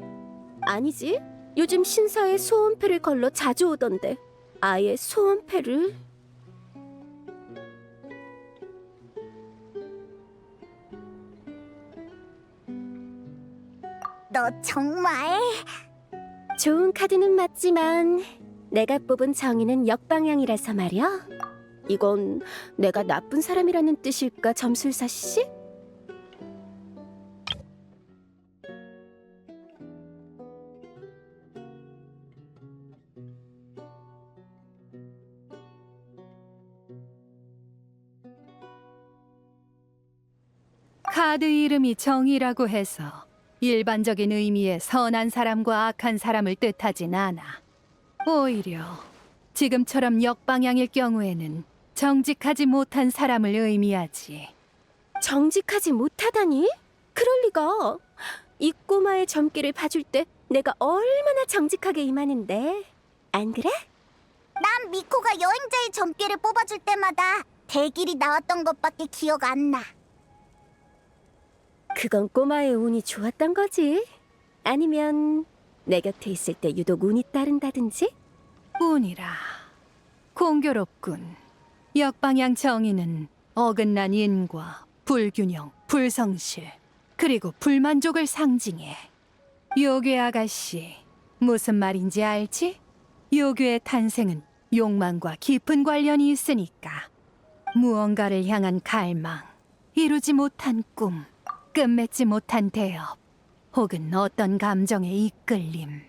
S3: 아니지, 요즘 신사에 소원패를 걸러 자주 오던데 아예 소원패를.
S1: 너 정말
S3: 좋은 카드는 맞지만 내가 뽑은 정의는 역방향이라서 말이야. 이건 내가 나쁜 사람이라는 뜻일까, 점술사 씨?
S2: 카드 이름이 정이라고 해서 일반적인 의미의 선한 사람과 악한 사람을 뜻하진 않아. 오히려 지금처럼 역방향일 경우에는 정직하지 못한 사람을 의미하지.
S3: 정직하지 못하다니? 그럴 리가. 이 꼬마의 점괘를 봐줄 때 내가 얼마나 정직하게 임하는데. 안 그래?
S1: 난 미코가 여행자의 점괘를 뽑아줄 때마다 대길이 나왔던 것밖에 기억 안 나.
S3: 그건 꼬마의 운이 좋았던 거지. 아니면 내 곁에 있을 때 유독 운이 따른다든지?
S2: 운이라. 공교롭군. 역방향 정의는 어긋난 인과 불균형, 불성실, 그리고 불만족을 상징해. 요괴 아가씨, 무슨 말인지 알지? 요괴의 탄생은 욕망과 깊은 관련이 있으니까. 무언가를 향한 갈망, 이루지 못한 꿈, 끝맺지 못한 대업, 혹은 어떤 감정의 이끌림.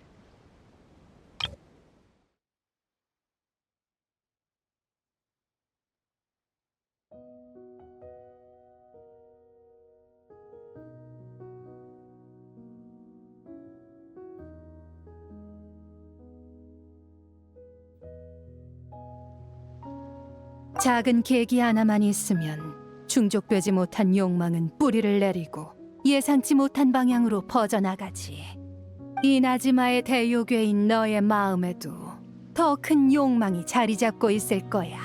S2: 작은 계기 하나만 있으면 충족되지 못한 욕망은 뿌리를 내리고 예상치 못한 방향으로 퍼져나가지. 이 나지마의 대요괴인 너의 마음에도 더 큰 욕망이 자리 잡고 있을 거야.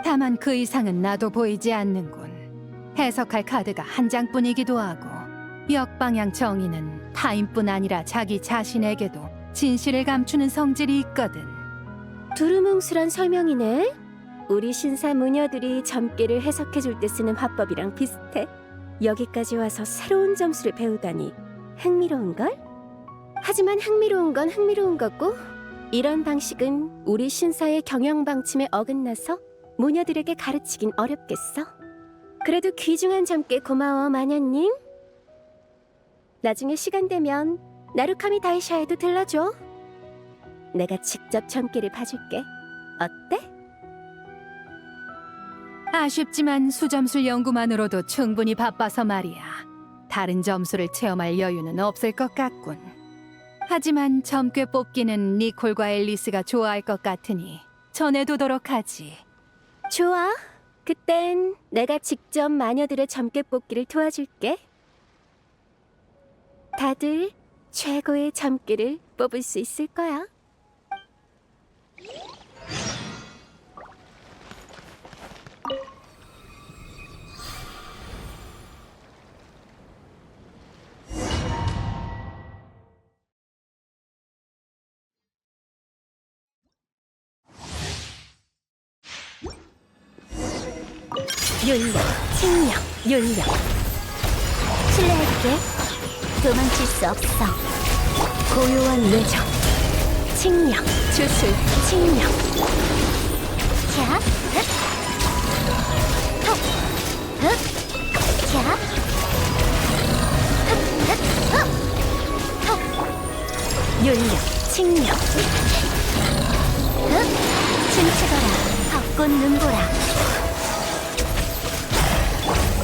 S2: 다만 그 이상은 나도 보이지 않는군. 해석할 카드가 한 장뿐이기도 하고 역방향 정의는 타인뿐 아니라 자기 자신에게도 진실을 감추는 성질이 있거든.
S3: 두루뭉술한 설명이네. 우리 신사 무녀들이 점괘를 해석해줄 때 쓰는 화법이랑 비슷해. 여기까지 와서 새로운 점수를 배우다니 흥미로운걸? 하지만 흥미로운 건 흥미로운 거고, 이런 방식은 우리 신사의 경영 방침에 어긋나서 무녀들에게 가르치긴 어렵겠어. 그래도 귀중한 점괘 고마워, 마녀님. 나중에 시간 되면 나루카미 다이샤에도 들러줘. 내가 직접 점괘를 봐줄게. 어때?
S2: 아쉽지만 수점술 연구만으로도 충분히 바빠서 말이야. 다른 점수를 체험할 여유는 없을 것 같군. 하지만 점괘 뽑기는 니콜과 앨리스가 좋아할 것 같으니 전해두도록 하지.
S3: 좋아. 그땐 내가 직접 마녀들의 점괘 뽑기를 도와줄게. 다들 최고의 점괘를 뽑을 수 있을 거야. 윤력, 칭력, 윤력.
S1: 실례할게. 도망칠 수 없어.
S3: 고요한 뇌정, 칭력, 주술, 칭력.
S1: 자, 흑, 헉, 흑, 자, 흑, 흑, 흑,
S3: 윤력, 칭력.
S1: 흑. 춤추거라. 벚꽃 눈보라.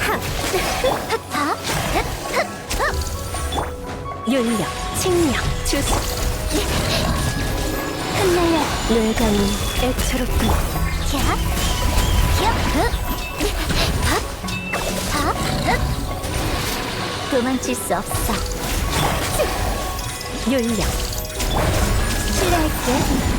S3: 하! 윤력, 칭력, 주수. 흩날려 뇌관이 애처롭군. 도망칠 수 없어. 윤력. 실례할게.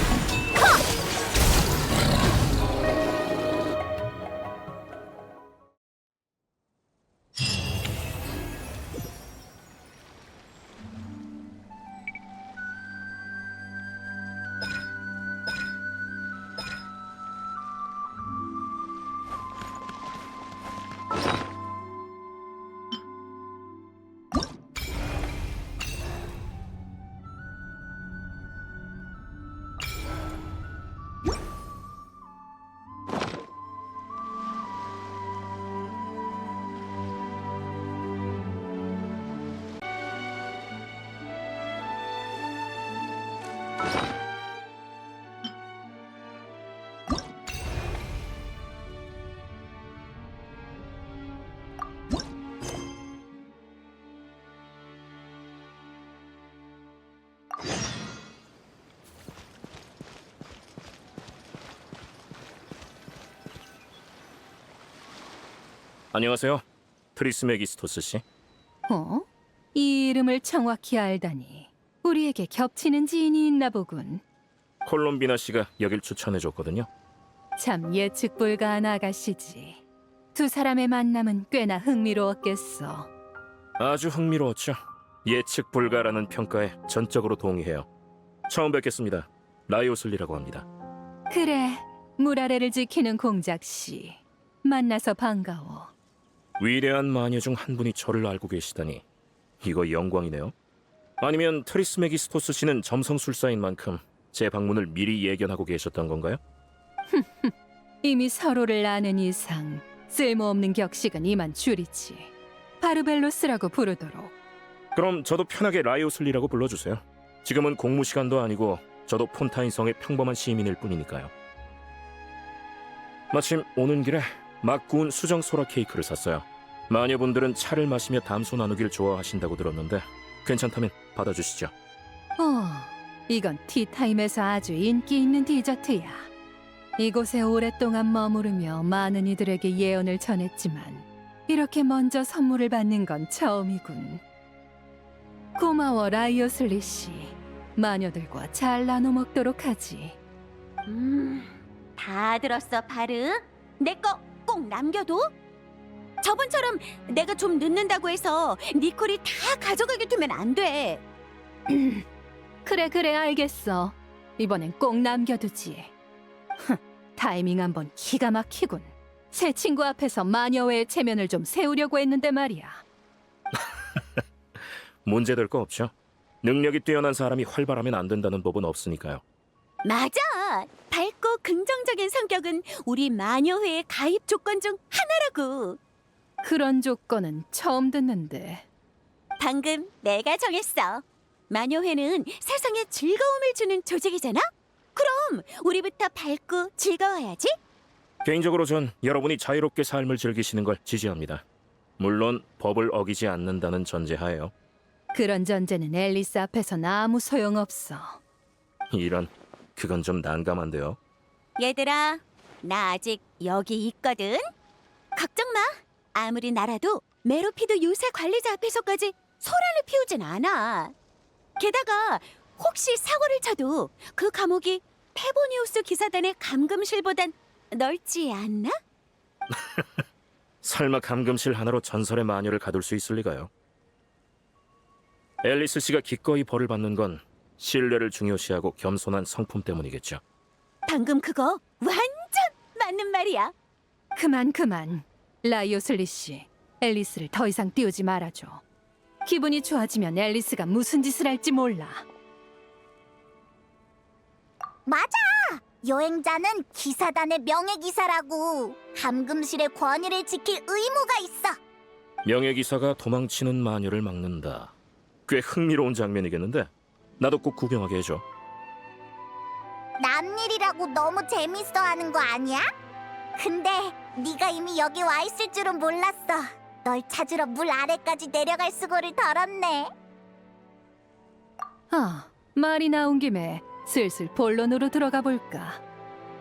S7: 안녕하세요. 트리스메기스토스 씨.
S2: 어? 이 이름을 정확히 알다니 우리에게 겹치는 지인이 있나 보군.
S7: 콜롬비나 씨가 여길 추천해 줬거든요.
S2: 참 예측 불가한 아가씨지. 두 사람의 만남은 꽤나 흥미로웠겠어.
S7: 아주 흥미로웠죠. 예측 불가라는 평가에 전적으로 동의해요. 처음 뵙겠습니다. 라이오슬리라고 합니다.
S2: 그래, 물 아래를 지키는 공작씨. 만나서 반가워.
S7: 위대한 마녀 중 한 분이 저를 알고 계시다니 이거 영광이네요. 아니면 트리스메기스토스 씨는 점성술사인 만큼 제 방문을 미리 예견하고 계셨던 건가요?
S2: 이미 서로를 아는 이상 쓸모없는 격식은 이만 줄이지. 바르벨로스라고 부르도록.
S7: 그럼 저도 편하게 라이오슬리라고 불러주세요. 지금은 공무 시간도 아니고 저도 폰타인 성의 평범한 시민일 뿐이니까요. 마침 오는 길에 막 구운 수정 소라 케이크를 샀어요. 마녀분들은 차를 마시며 담소 나누길 좋아하신다고 들었는데 괜찮다면 받아주시죠.
S2: 이건 티타임에서 아주 인기 있는 디저트야. 이곳에 오랫동안 머무르며 많은 이들에게 예언을 전했지만 이렇게 먼저 선물을 받는 건 처음이군. 고마워 라이오슬리 씨. 마녀들과 잘 나눠 먹도록 하지.
S3: 다 들었어, 바르? 내 거 꼭 남겨둬? 저번처럼 내가 좀 늦는다고 해서 니콜이 다 가져가게 두면 안 돼.
S2: 그래 알겠어. 이번엔 꼭 남겨두지. 타이밍 한번 기가 막히군. 새 친구 앞에서 마녀회의 체면을 좀 세우려고 했는데 말이야.
S7: 문제될 거 없죠. 능력이 뛰어난 사람이 활발하면 안 된다는 법은 없으니까요.
S3: 맞아. 밝고 긍정적인 성격은 우리 마녀회의 가입 조건 중 하나라고.
S2: 그런 조건은 처음 듣는데.
S3: 방금 내가 정했어. 마녀회는 세상에 즐거움을 주는 조직이잖아? 그럼 우리부터 밝고 즐거워야지.
S7: 개인적으로 전 여러분이 자유롭게 삶을 즐기시는 걸 지지합니다. 물론 법을 어기지 않는다는 전제하에요.
S2: 그런 전제는 앨리스 앞에서는 아무 소용없어.
S7: 이런, 그건 좀 난감한데요.
S3: 얘들아, 나 아직 여기 있거든. 걱정 마. 아무리 나라도 메로피드 요새 관리자 앞에서까지 소란을 피우진 않아. 게다가 혹시 사고를 쳐도 그 감옥이 페보니우스 기사단의 감금실보단 넓지 않나?
S7: 설마 감금실 하나로 전설의 마녀를 가둘 수 있을 리가요? 앨리스 씨가 기꺼이 벌을 받는 건 신뢰를 중요시하고 겸손한 성품 때문이겠죠.
S3: 방금 그거 완전 맞는 말이야.
S2: 그만. 라이오슬리 씨, 앨리스를 더 이상 띄우지 말아줘. 기분이 좋아지면 앨리스가 무슨 짓을 할지 몰라.
S1: 맞아! 여행자는 기사단의 명예기사라고. 감금실의 권위를 지킬 의무가 있어.
S7: 명예기사가 도망치는 마녀를 막는다. 꽤 흥미로운 장면이겠는데 나도 꼭 구경하게 해줘.
S1: 남일이라고 너무 재밌어하는 거 아니야? 근데 네가 이미 여기 와 있을 줄은 몰랐어. 널 찾으러 물 아래까지 내려갈 수고를 덜었네.
S2: 말이 나온 김에 슬슬 본론으로 들어가 볼까.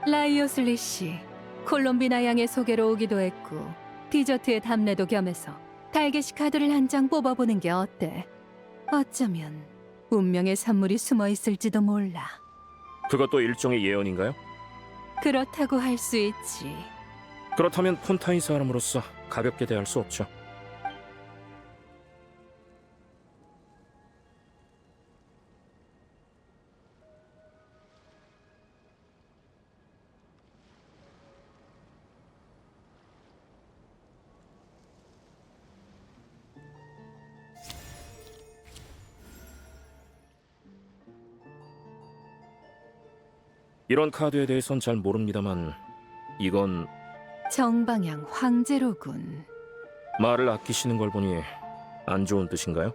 S2: 라이오슬리 씨, 콜롬비나 양의 소개로 오기도 했고 디저트의 답례도 겸해서 달개시 카드를 한 장 뽑아보는 게 어때? 어쩌면 운명의 선물이 숨어 있을지도 몰라.
S7: 그것도 일종의 예언인가요?
S2: 그렇다고 할 수 있지.
S7: 그렇다면 폰타인 사람으로서 가볍게 대할 수 없죠. 이런 카드에 대해선 잘 모릅니다만 이건
S2: 정방향 황제로군.
S7: 말을 아끼시는 걸 보니 안 좋은 뜻인가요?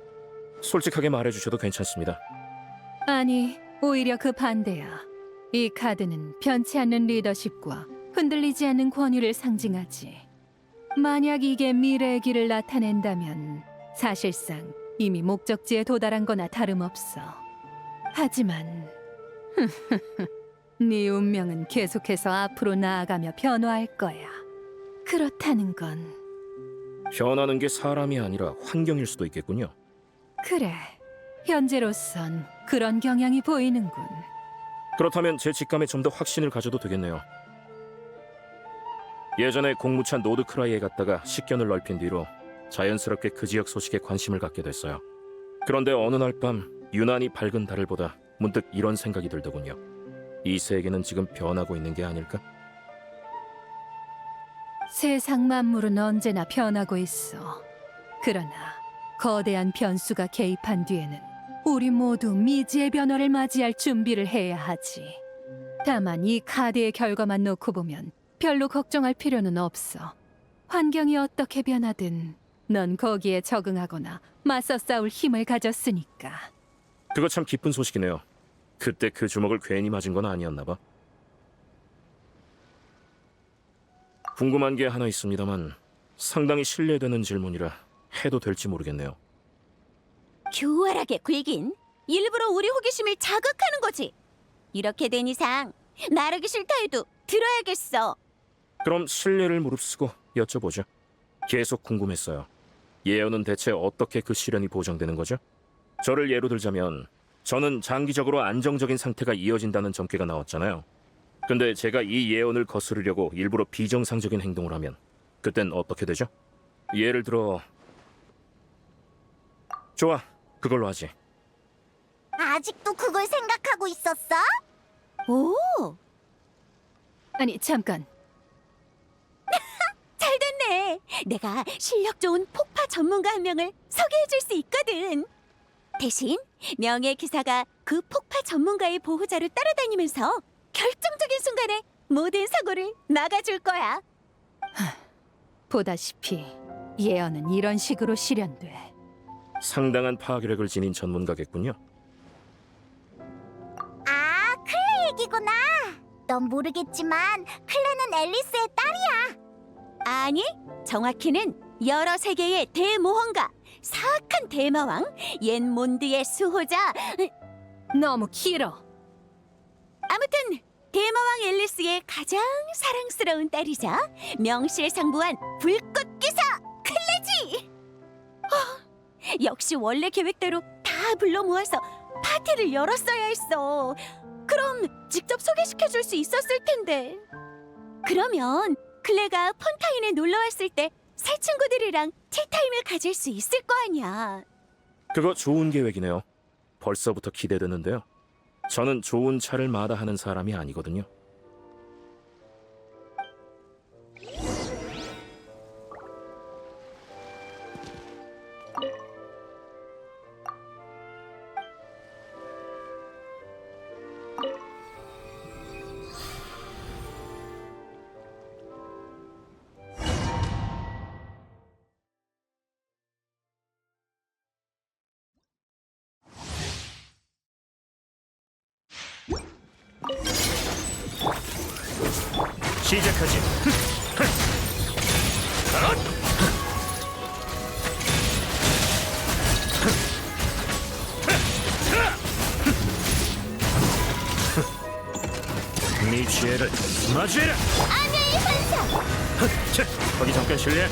S7: 솔직하게 말해주셔도 괜찮습니다.
S2: 아니, 오히려 그 반대야. 이 카드는 변치 않는 리더십과 흔들리지 않는 권위를 상징하지. 만약 이게 미래의 길을 나타낸다면 사실상 이미 목적지에 도달한 거나 다름없어. 하지만 네 운명은 계속해서 앞으로 나아가며 변화할 거야. 그렇다는 건
S7: 변하는 게 사람이 아니라 환경일 수도 있겠군요.
S2: 그래. 현재로선 그런 경향이 보이는군.
S7: 그렇다면 제 직감에 좀 더 확신을 가져도 되겠네요. 예전에 공무차 노드크라이에 갔다가 식견을 넓힌 뒤로 자연스럽게 그 지역 소식에 관심을 갖게 됐어요. 그런데 어느 날 밤 유난히 밝은 달을 보다 문득 이런 생각이 들더군요. 이 세계는 지금 변하고 있는 게 아닐까?
S2: 세상 만물은 언제나 변하고 있어. 그러나 거대한 변수가 개입한 뒤에는 우리 모두 미지의 변화를 맞이할 준비를 해야 하지. 다만 이 카드의 결과만 놓고 보면 별로 걱정할 필요는 없어. 환경이 어떻게 변하든 넌 거기에 적응하거나 맞서 싸울 힘을 가졌으니까.
S7: 그거 참 기쁜 소식이네요. 그때 그 주먹을 괜히 맞은 건 아니었나 봐. 궁금한 게 하나 있습니다만 상당히 신뢰되는 질문이라 해도 될지 모르겠네요.
S3: 교활하게 굴긴 일부러 우리 호기심을 자극하는 거지. 이렇게 된 이상 나르기 싫다 해도 들어야겠어.
S7: 그럼 신뢰를 무릅쓰고 여쭤보죠. 계속 궁금했어요. 예언은 대체 어떻게 그 실현이 보장되는 거죠? 저를 예로 들자면 저는 장기적으로 안정적인 상태가 이어진다는 점괘가 나왔잖아요. 근데 제가 이 예언을 거스르려고 일부러 비정상적인 행동을 하면 그땐 어떻게 되죠? 예를 들어 좋아, 그걸로 하지.
S1: 아직도 그걸 생각하고 있었어?
S3: 오,
S2: 아니, 잠깐.
S3: 잘 됐네. 내가 실력 좋은 폭파 전문가 한 명을 소개해줄 수 있거든. 대신 명예 기사가 그 폭파 전문가의 보호자로 따라다니면서 결정적인 순간에 모든 사고를 막아줄 거야.
S2: 보다시피 예언은 이런 식으로 실현돼.
S7: 상당한 파괴력을 지닌 전문가겠군요.
S1: 아, 클레 얘기구나. 넌 모르겠지만 클레는 앨리스의 딸이야.
S3: 아니, 정확히는 여러 세계의 대모험가, 사악한 대마왕, 옛 몬드의 수호자.
S2: 너무 길어.
S3: 아무튼 대마왕 앨리스의 가장 사랑스러운 딸이자 명실상부한 불꽃 기사 클레지. 역시 원래 계획대로 다 불러 모아서 파티를 열었어야 했어. 그럼 직접 소개시켜줄 수 있었을 텐데. 그러면 클레가 폰타인에 놀러 왔을 때 새 친구들이랑 티타임을 가질 수 있을 거 아니야.
S7: 그거 좋은 계획이네요. 벌써부터 기대되는데요. 저는 좋은 차를 마다하는 사람이 아니거든요.
S6: 시작하지. 피해를 마주해라.
S1: 암야의 환상!
S7: 자, 거기 잠깐 실례.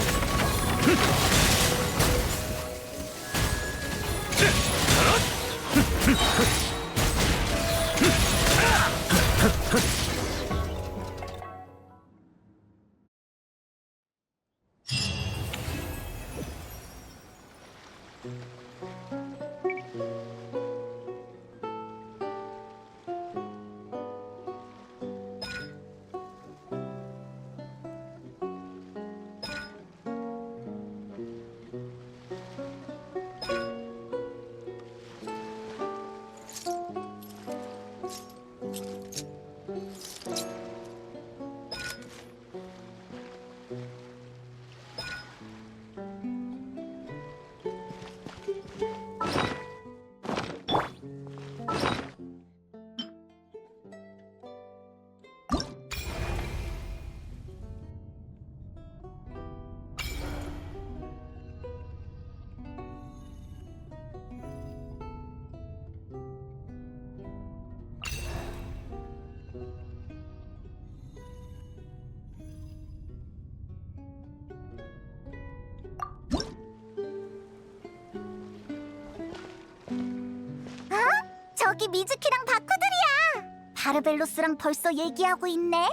S1: 저기 미즈키랑 바쿠들이야. 바르벨로스랑 벌써 얘기하고 있네.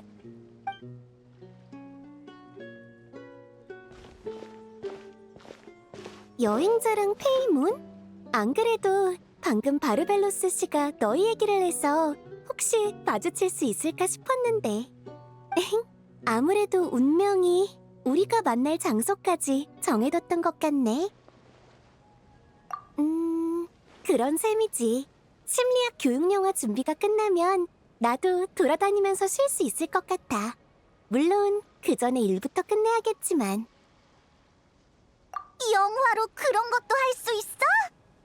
S1: 여행자랑 페이몬? 안 그래도 방금 바르벨로스 씨가 너희 얘기를 해서 혹시 마주칠 수 있을까 싶었는데. 아무래도 운명이 우리가 만날 장소까지 정해뒀던 것 같네. 그런 셈이지. 심리학 교육영화 준비가 끝나면 나도 돌아다니면서 쉴 수 있을 것 같아. 물론 그 전에 일부터 끝내야겠지만. 영화로 그런 것도 할 수 있어?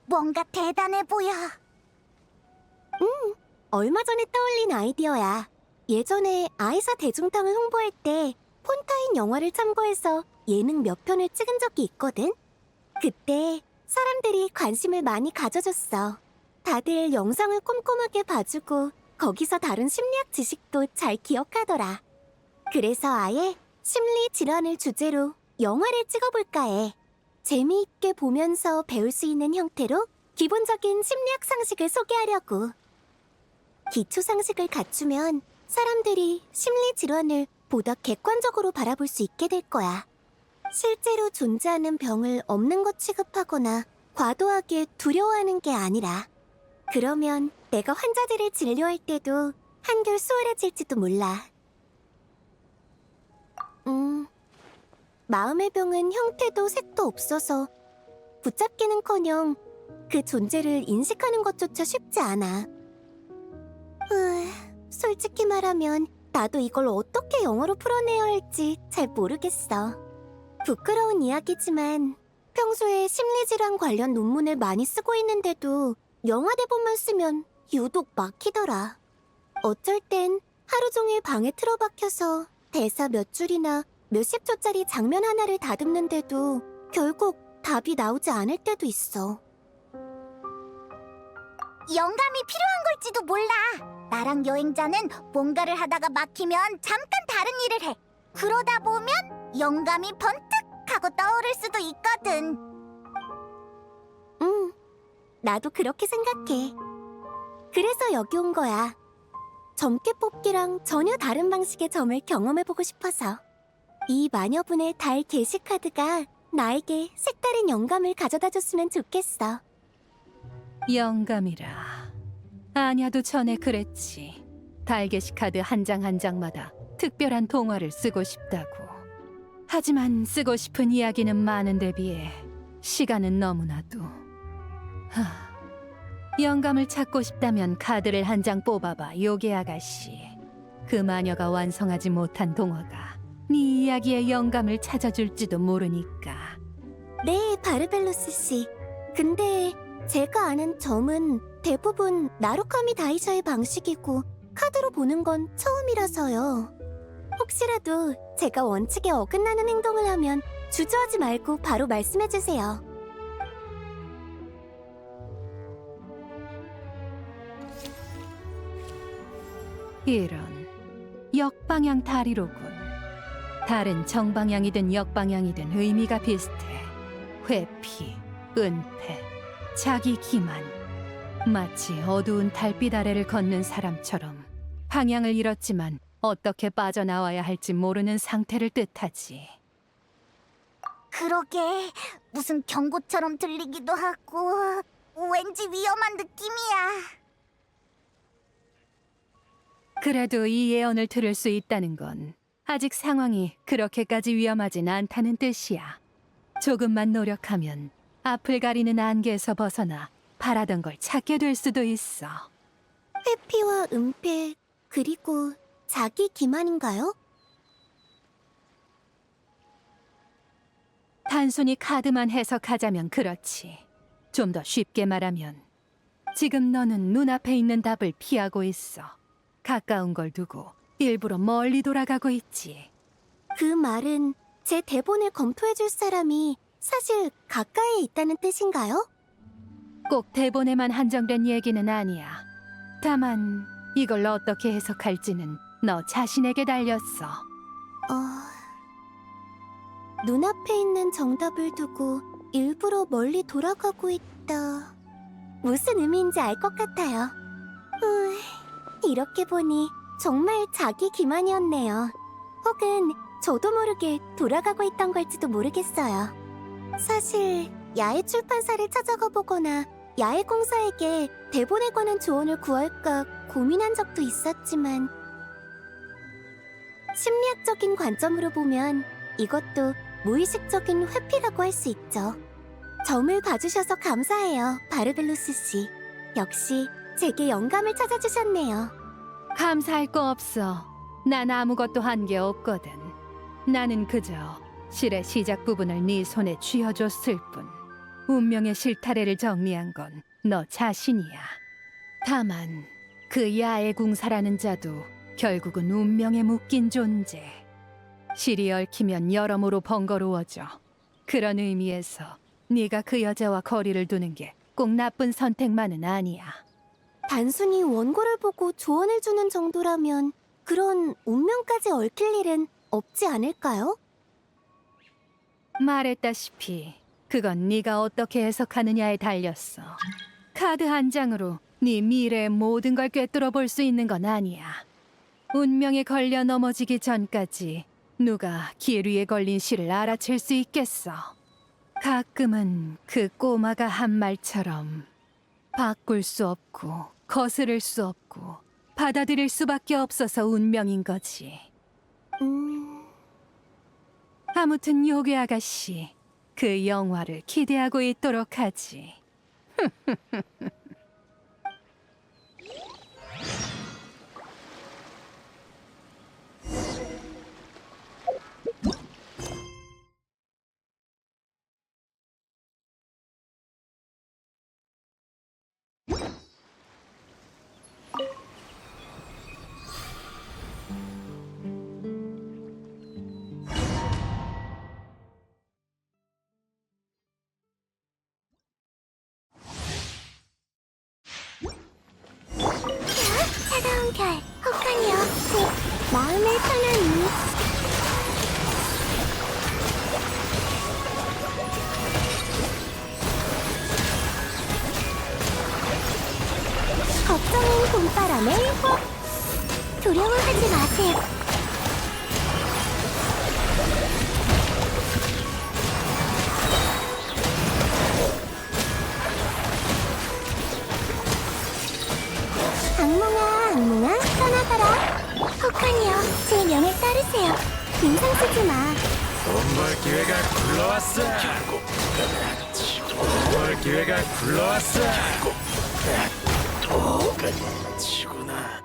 S1: 뭔가 대단해 보여. 얼마 전에 떠올린 아이디어야. 예전에 아이사 대중탕을 홍보할 때 폰타인 영화를 참고해서 예능 몇 편을 찍은 적이 있거든. 그때 사람들이 관심을 많이 가져줬어. 다들 영상을 꼼꼼하게 봐주고 거기서 다룬 심리학 지식도 잘 기억하더라. 그래서 아예 심리 질환을 주제로 영화를 찍어볼까 해. 재미있게 보면서 배울 수 있는 형태로 기본적인 심리학 상식을 소개하려고. 기초 상식을 갖추면 사람들이 심리 질환을 보다 객관적으로 바라볼 수 있게 될 거야. 실제로 존재하는 병을 없는 것 취급하거나 과도하게 두려워하는 게 아니라. 그러면 내가 환자들을 진료할 때도 한결 수월해질지도 몰라. 마음의 병은 형태도 색도 없어서 붙잡기는커녕 그 존재를 인식하는 것조차 쉽지 않아. 솔직히 말하면 나도 이걸 어떻게 영어로 풀어내야 할지 잘 모르겠어. 부끄러운 이야기지만 평소에 심리질환 관련 논문을 많이 쓰고 있는데도 영화 대본만 쓰면 유독 막히더라. 어쩔 땐 하루 종일 방에 틀어박혀서 대사 몇 줄이나 몇십 초짜리 장면 하나를 다듬는데도 결국 답이 나오지 않을 때도 있어. 영감이 필요한 걸지도 몰라. 나랑 여행자는 뭔가를 하다가 막히면 잠깐 다른 일을 해. 그러다 보면 영감이 번뜩 하고 떠오를 수도 있거든. 나도 그렇게 생각해. 그래서 여기 온 거야. 점괘 뽑기랑 전혀 다른 방식의 점을 경험해보고 싶어서. 이 마녀분의 달 게시카드가 나에게 색다른 영감을 가져다줬으면 좋겠어.
S2: 영감이라. 아냐도 전에 그랬지. 달개시 카드 한 장 한 장마다 특별한 동화를 쓰고 싶다고. 하지만 쓰고 싶은 이야기는 많은데 비해 시간은 너무나도. 영감을 찾고 싶다면 카드를 한 장 뽑아봐, 요괴 아가씨. 그 마녀가 완성하지 못한 동화가 네 이야기에 영감을 찾아줄지도 모르니까.
S1: 네, 바르벨로스 씨. 근데 제가 아는 점은 대부분 나루카미 다이샤의 방식이고 카드로 보는 건 처음이라서요. 혹시라도 제가 원칙에 어긋나는 행동을 하면 주저하지 말고 바로 말씀해주세요.
S2: 이런. 역방향 다리로군. 다른 정방향이든 역방향이든 의미가 비슷해. 회피, 은폐, 자기 기만. 마치 어두운 달빛 아래를 걷는 사람처럼 방향을 잃었지만 어떻게 빠져나와야 할지 모르는 상태를 뜻하지.
S1: 그러게, 무슨 경고처럼 들리기도 하고 왠지 위험한 느낌이야.
S2: 그래도 이 예언을 들을 수 있다는 건 아직 상황이 그렇게까지 위험하진 않다는 뜻이야. 조금만 노력하면 앞을 가리는 안개에서 벗어나 바라던 걸 찾게 될 수도 있어.
S1: 회피와 은폐, 그리고 자기 기만인가요?
S2: 단순히 카드만 해석하자면 그렇지. 좀 더 쉽게 말하면 지금 너는 눈앞에 있는 답을 피하고 있어. 가까운 걸 두고 일부러 멀리 돌아가고 있지.
S1: 그 말은 제 대본을 검토해줄 사람이 사실 가까이에 있다는 뜻인가요?
S2: 꼭 대본에만 한정된 얘기는 아니야. 다만 이걸 어떻게 해석할지는 너 자신에게 달렸어.
S1: 눈앞에 있는 정답을 두고 일부러 멀리 돌아가고 있다. 무슨 의미인지 알 것 같아요. 이렇게 보니 정말 자기 기만이었네요. 혹은 저도 모르게 돌아가고 있던 걸지도 모르겠어요. 사실 야외 출판사를 찾아가 보거나 야외 공사에게 대본에 관한 조언을 구할까 고민한 적도 있었지만 심리학적인 관점으로 보면 이것도 무의식적인 회피라고 할 수 있죠. 점을 봐주셔서 감사해요, 바르벨로스 씨. 역시 제게 영감을 찾아주셨네요.
S2: 감사할 거 없어. 난 아무것도 한 게 없거든. 나는 그저 실의 시작 부분을 네 손에 쥐어줬을 뿐. 운명의 실타래를 정리한 건 너 자신이야. 다만 그 야외 궁사라는 자도 결국은 운명에 묶인 존재. 실이 얽히면 여러모로 번거로워져. 그런 의미에서 네가 그 여자와 거리를 두는 게 꼭 나쁜 선택만은 아니야.
S1: 단순히 원고를 보고 조언을 주는 정도라면 그런 운명까지 얽힐 일은 없지 않을까요?
S2: 말했다시피 그건 네가 어떻게 해석하느냐에 달렸어. 카드 한 장으로 네 미래의 모든 걸 꿰뚫어 볼 수 있는 건 아니야. 운명에 걸려 넘어지기 전까지 누가 길 위에 걸린 실을 알아챌 수 있겠어. 가끔은 그 꼬마가 한 말처럼 바꿀 수 없고 거스를 수 없고 받아들일 수밖에 없어서 운명인 거지. 아무튼 요괴 아가씨, 그 영화를 기대하고 있도록 하지.
S1: 차가운 별, 혹하니요. 마음의 편안히. 걱정인 봄바람에 두려워하지 마세요. 악몽아, 악몽아, 떠나가라. 혹하니요, 제 명을 따르세요. 인상 쓰지 마.
S6: 돈벌 기회가 굴러왔어. 돈벌 기회가 굴러왔어.
S8: 똑같이 치구나.